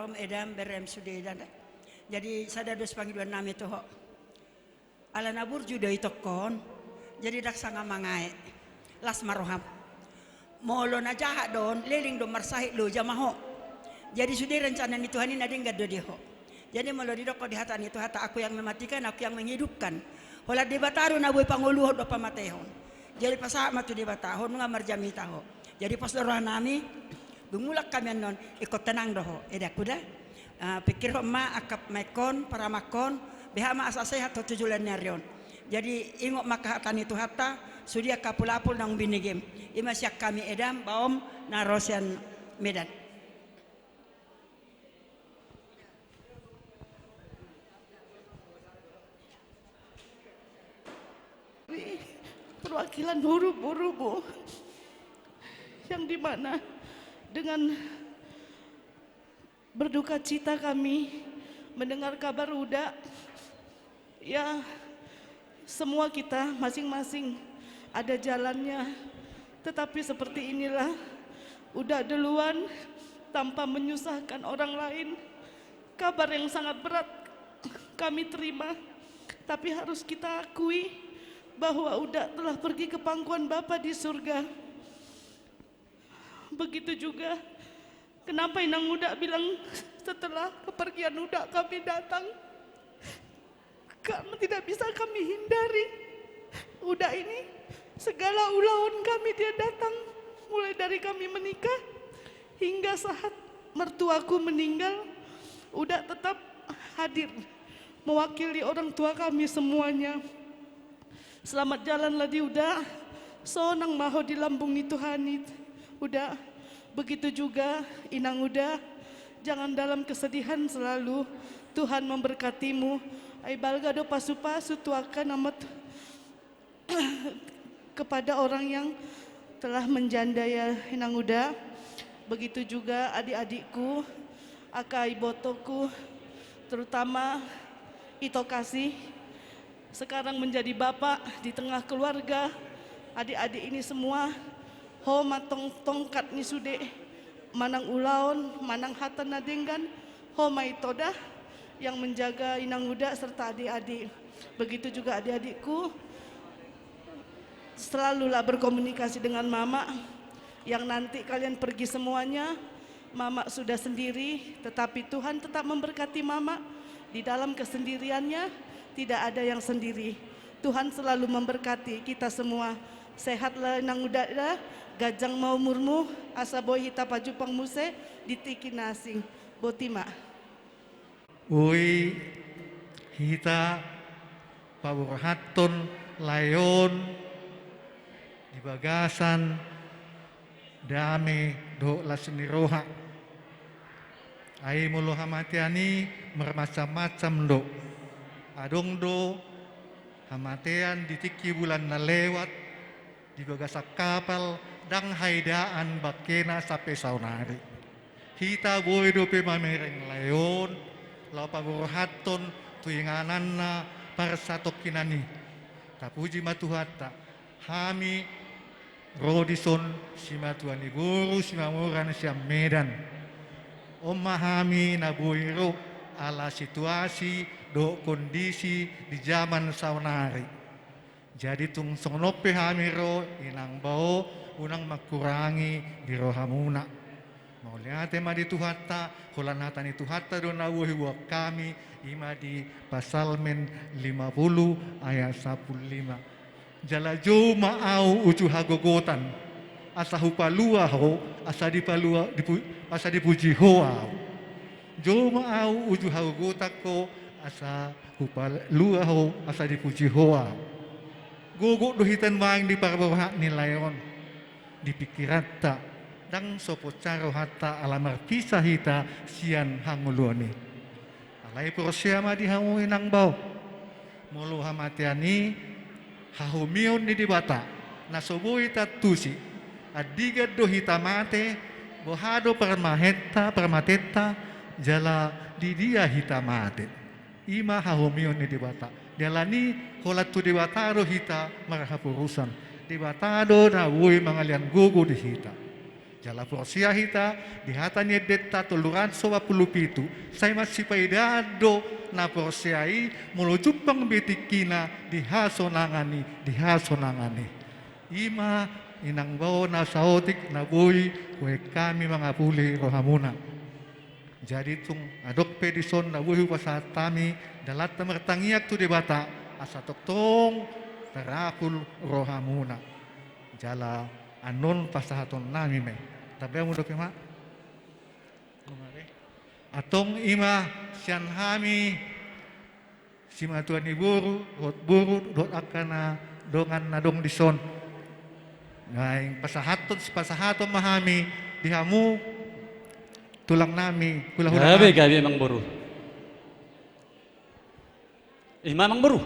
baum edam berem sudedan. Jadi sada dos panggilan nami to ho. Ala nabur judo itokon. Jadi dak sanga mangai. Las maroham. Molo na jahat don leling do marsahit lo jamaho. Jadi sudah rencana ni Tuhan ini ada enggak do deho. Jadi molo didoko di hata ni Tuhan aku yang mematikan, aku yang menghidupkan. Hola di bataru na boy panguluh do pamatehon. Jadi pasama tu di batahon nga marjami taho. Jadi pas doroh nami bumulak kami non ikut tenang doho. Eda kuda pikir ma akap maikon para makon beha ma asa sehat to tujulan nyarion. Jadi ingok maka hatani tu hatta sudia kapulapul nang binigim. Ima siak kami edam baom na rosian Medan.
Perwakilan huru-huru yang dimana dengan berduka cita kami mendengar kabar Uda, ya semua kita masing-masing ada jalannya, tetapi seperti inilah Uda duluan tanpa menyusahkan orang lain. Kabar yang sangat berat kami terima, tapi harus kita akui bahwa Uda telah pergi ke pangkuan Bapa di surga. Begitu juga kenapa Inang Uda bilang setelah kepergian Uda kami datang, karena tidak bisa kami hindari. Uda ini segala ulauan kami dia datang, mulai dari kami menikah hingga saat mertuaku meninggal. Uda tetap hadir mewakili orang tua kami semuanya. Selamat jalan ladi Uda, sonang maho di lambung ni Tuhan Uda. Begitu juga Inang Uda, jangan dalam kesedihan selalu. Tuhan memberkatimu. Ai balga do pasu-pasu tuakan amat kepada orang yang telah menjandaya Inang Uda. Begitu juga adik-adikku, akai botoku, terutama Ito Kasih, sekarang menjadi bapak di tengah keluarga. Adik-adik ini semua ho matong tongkat ni sude manang ulaon manang hatan nadenggan ho maitoda yang menjaga Inang Uda serta adik-adik. Begitu juga adik-adikku selalulah berkomunikasi dengan mama, yang nanti kalian pergi semuanya mama sudah sendiri, tetapi Tuhan tetap memberkati mama di dalam kesendiriannya. Tidak ada yang sendiri. Tuhan selalu memberkati kita semua. Sehatlah Inang Uda dah. Gajang mau murmu asa boy hita paju pangmuse ditiki nasing. Botima.
Ui hita paburhaton layon di bagasan dame do lasniroha. Ai mulu hamatiani mermacam-macam do. Adong do hamatean ditiki bulan na lewat di bagasak kapal dang haidaan bakena sampai saunari. Hita boy do pe mamereng layon lau pagurhaton tuinganan na para satok kinani. Tapuji matuhata hami Rodison si matuani guru si mamuran siya Medan. Omahami na buiro ala situasi do kondisi di zaman saunari. Jadi tung sonope hamiro inang bau unang makurangi di rohamuna. Mau lihat tema di tuhata, kulan hatan itu hata do nawuhi wa kami ima di pasal men 50 ayat 15. Jala jo maau ucu hagogotan asa hupalua ho asa dipalua asa dipuji hoa. Jo maau ucu hagogotako asa hupalua ho asa dipuji hoa. Guguk dohitan maang di parbawa nilayon di pikirata dang sopo caro hata alamar pisah hita sian hanguluani. Alai prosyama di hamu inang bau. Mulu hamatiani hahumion di dibata nasobo hita tusi adiga dohita mate bohado permateta jala di dia hita mate. Ima hahumion di dibata. Jalani holat tu dibatado hita marahapurusan. Dibatado na wui mangalian gugu di hita. Jala prosia hita dihatanya deta tuluran soba pulupitu. Saya masih paidado na prosiai mulu jupang betikina dihasonangani. Ima inang bau na saotik na bui kue kami mangapuli rohamuna. Jadi tung adok pedison na bui pasatami dalat mertangiak tu debata asa toktong terakul rohamuna. Jala anon pasahaton nami me. Tapi yang mudah kema, atong ima sian hami sima tuan iburu hot buru dot akana dongan nadong dison. Ngaing pasahaton mahami dihamu tulang nami kula-hula.
Gabi emang buru. Mamang buru.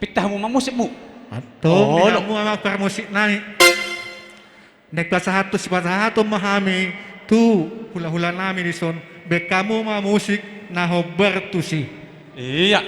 Pitahmu mang musikmu.
Atong dihamu amang permusik nami. Nek pasahaton mahami tu hula-hula nami dison bekamu ma musik na hobertusi.
Iya.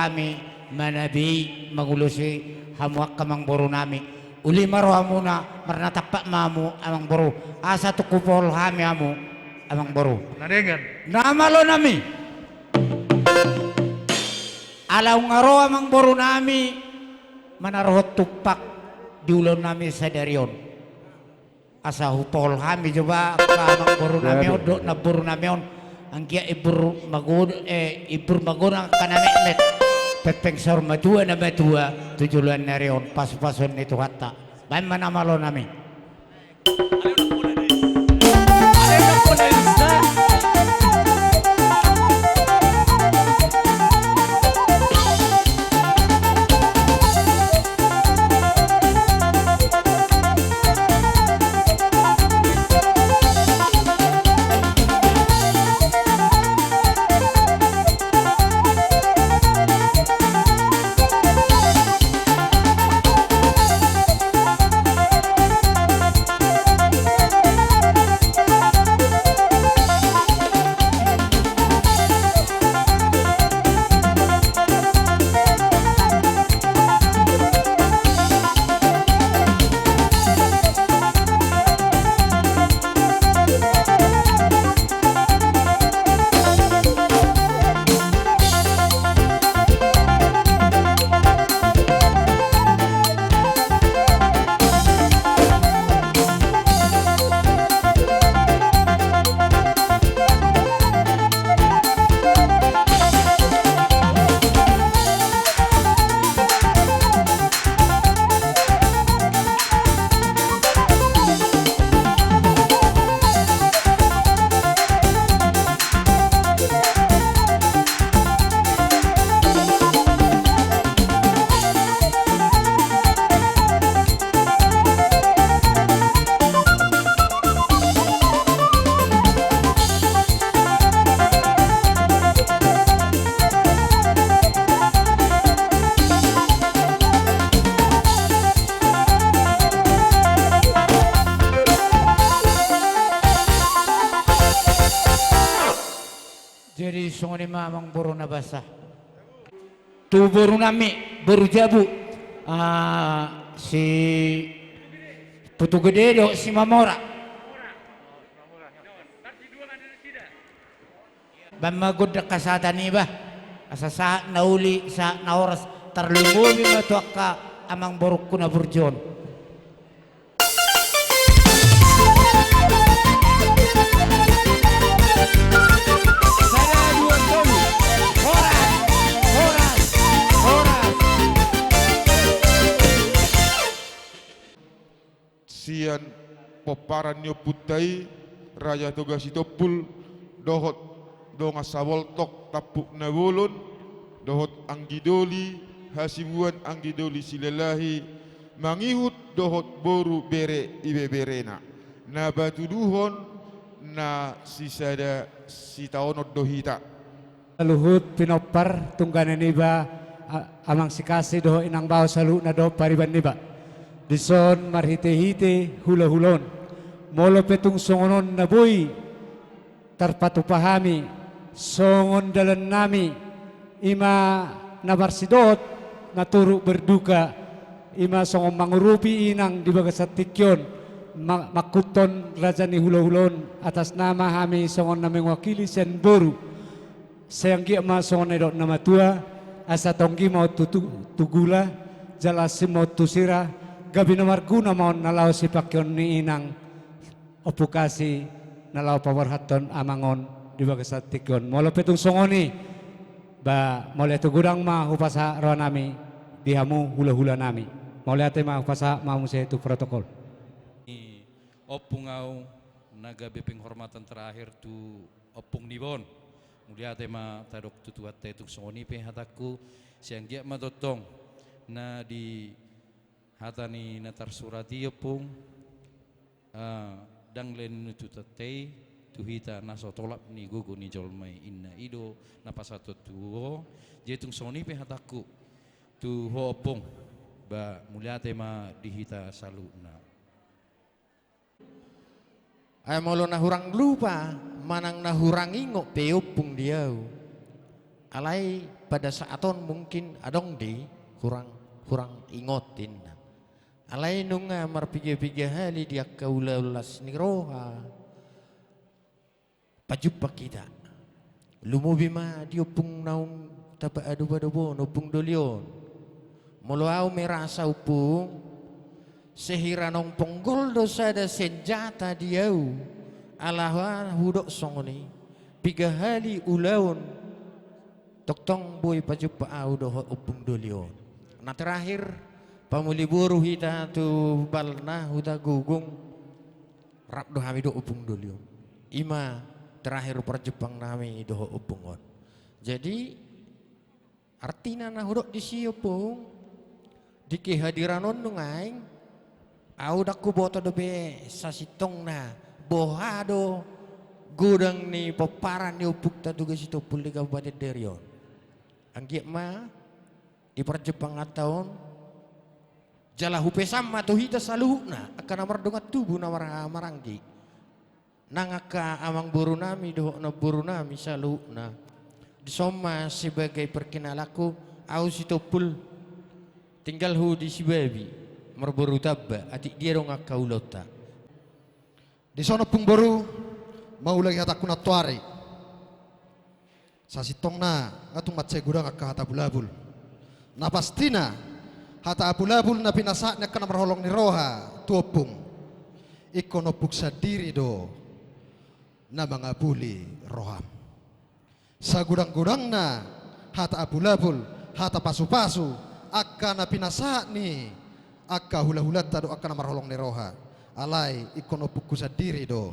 kami manabi magulusi hamuak kamang boro nami uli maro hamuna marna tapak mamu amang boro asa tukupol hami amu amang boro
nadengan
namalo nami alaw ngaro amang boro nami manarohot tupak diulon nami sa darion asa hutol hami coba kamang boro nami odo na boro nami on ang kia ibur magun ang kanamet pepeng sor matua na matua tujulan narion pas-pason itu hatta baik mana malo nami Jadi sungguh mamang buru na basah. Tu buru nami buru jabu. Si Putu Gede do si Mamora. Bamagod na kasada ni ba? Asa sa nauli sa naoras tarlumubi mato ka amang borok ko na burjon.
Sian poparan nyo putai raja toga sitopul dohot donga sawoltok tapuk na wolon dohot anggidoli hasibuan anggidoli silalahi mangihut dohot boru bere ibe berena na batuduhon na sisada sitaonot dohita
Luhut pinopar tungganan niba amang sikasi doho inang bawa salu na doho pariban niba dison marhite-hite hula-hulon molo petung songonon na boy tarpatupahami songon dalan nami ima nabarsidot naturu berduka ima songon mangurupi inang di bagasat tikyon makuton raja ni hula-hulon atas nama kami songon na mengwakili sen boru sayang gia ma songon edok nama tua asa tonggi mau tugula jalasim mau tusira gabi nomor guna mau nalau si pakyon ni inang opukasi nalau pawarhaton amangon di bagasat tikyon molo petung songoni ba mole tu gudang ma hupasa roh nami dihamu hula-hula nami mole ate ma hupasa mau saya itu protokol
opung au nagabe penghormatan terakhir tu opung nibon mulia ate ma tadok tutuat tetung songoni pe hataku siang gia ma dotong na di hatani natar surati opung dang len tutatei tuhita naso tolap ni gugu ni jolmai inna ido napasato tuo jetung songoni pe hataku tu ho opung ba mulia ate ma dihita saluna
ay molo nahurang lupa manang nahurang ingok peopung diau alai pada saaton mungkin adong di kurang ingotin alai nunga marpiga-piga hali dia kaulas ni roha pajupa kita lumubi ma diopung naung tapa adu-adu nopung dolion molo au merasa upung sehira nong ponggol dosa ada senjata diau alaha hudok songoni piga hali ulaun toktong boy pajupa au doho upung dolion na terakhir pamuliburu hita tu balna huta gugung rap do hami do upung dolion ima terakhir perjepang nami doho upungon jadi artina na hudok di siopung di kehadiranon nungaing au dakku boto dobe sasitong na bohado gudang ni peparan ni upuk taduga situ puli kabupaten Derion anggiak ma di perjepang ataun jala hupe sama tu hita saluhna akan amardongat tubuh na maranggi nangaka amang buru nami doh na buru nami saluhna disoma sebagai perkenalaku au situ pul tinggal hu di sibabi merburu tabba atik dia dong akaulota
di sono pung boru mau lagi hataku na tuari sasitong na atung matse gudang akka hata bulabul na pastina hata bulabul na pinasaknya kana marholong ni roha tuopung ikono puksa diri do na mga buli roham sa gudang-gudang na hata bulabul hata pasu-pasu akka na pinasak ni akka hula-hulat tado akka na marholong ni roha alai ikono puksa diri do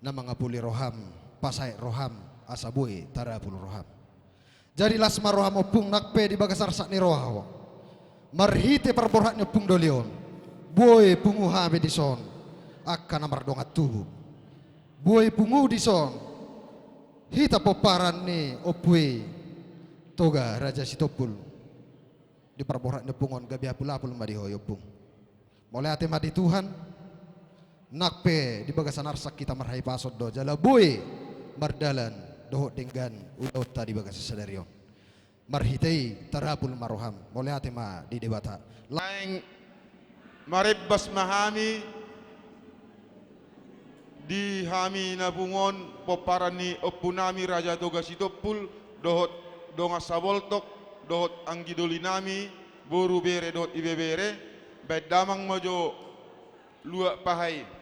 na mga buli roham pasay roham asabui tarabul roham jadi lasma roham opung nakpe di bagasar sak ni roha marhite perborhat ni opung dolion boy pungu habe dison akka na mardongat tubuh boy pungu dison hita poparan ni opui toga raja sitopul di perborhat ni pungon gabi apul-apul madihoy opung mulai ate madi Tuhan nakpe di bagasan arsak kita marhai pasod do jala boy mardalan dohot dengan ulau tadi bagas sadarion. Marhitei tarapul maroham mulai hati ma di debata.
Lain maribas mahami di hami nabungon poparani opunami Raja Toga Sitopul dohot donga saboltok dohot anggidolinami boru bere dohot ibebere bedamang mojo luak pahai.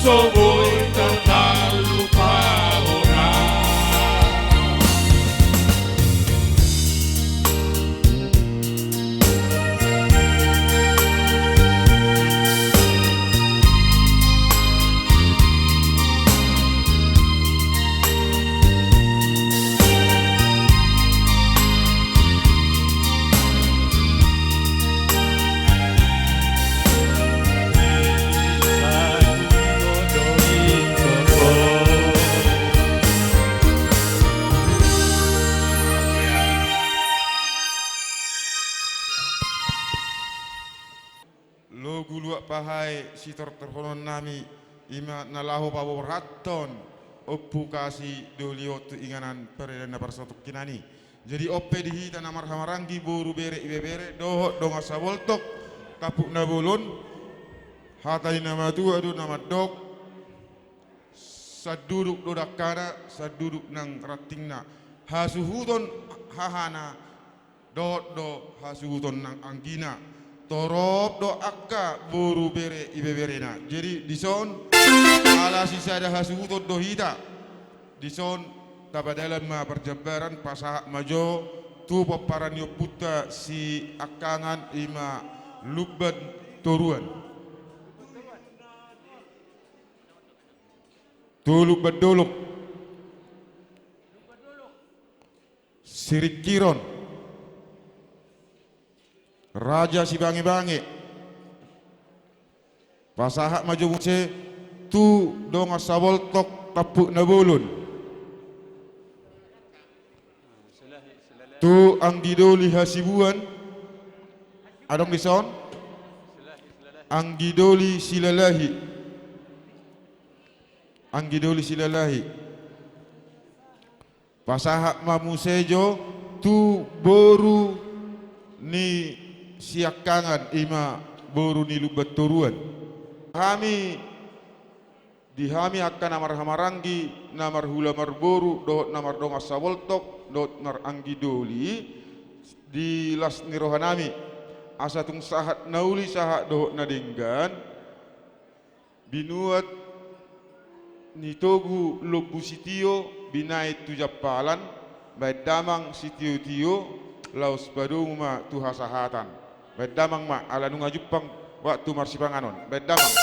soboy terlupa orang.
Lo guluak pahai sitor terhonon nami ima nalahu pabo raton oppu kasi dolio tu inganan peredana parsotuk kinani. Jadi oppe dihita namar hamarangi boru bere ibe bere dohot donga saboltok kapuk nabulun hatai nama tu adu nama dok saduduk dodakana saduduk nang ratingna hasuhuton hahana dot do hasuhuton nang anggina torop do akka boru bere ibe berena. Jadi dison ala sisa ada hasuhuton dohita dison tabadalan ma perjabaran pasahak majo tu paparan yo puta si akangan ima lubad toruan tu lubad dolok sirik kiron raja si bangi-bangi pasahak maju muse tu donga sabol tok tapuk nabulun tu anggidoli hasibuan adong dison anggidoli silalahi anggidoli silalahi pasahak mamusejo tu boru ni siakangan ima boru ni lubat turuan kami dihami akan namar hamarangi namar hula marboru dohot namar donga saboltok dohot nar anggidoli di las nirohanami asatung sahat nauli sahat dohot nadenggan binuat nitogu lobu sitio binai tujapalan baik damang sitio tio laus badung ma tuha sahatan baik damang ma ala nunga jupang waktu marsipanganon baik damang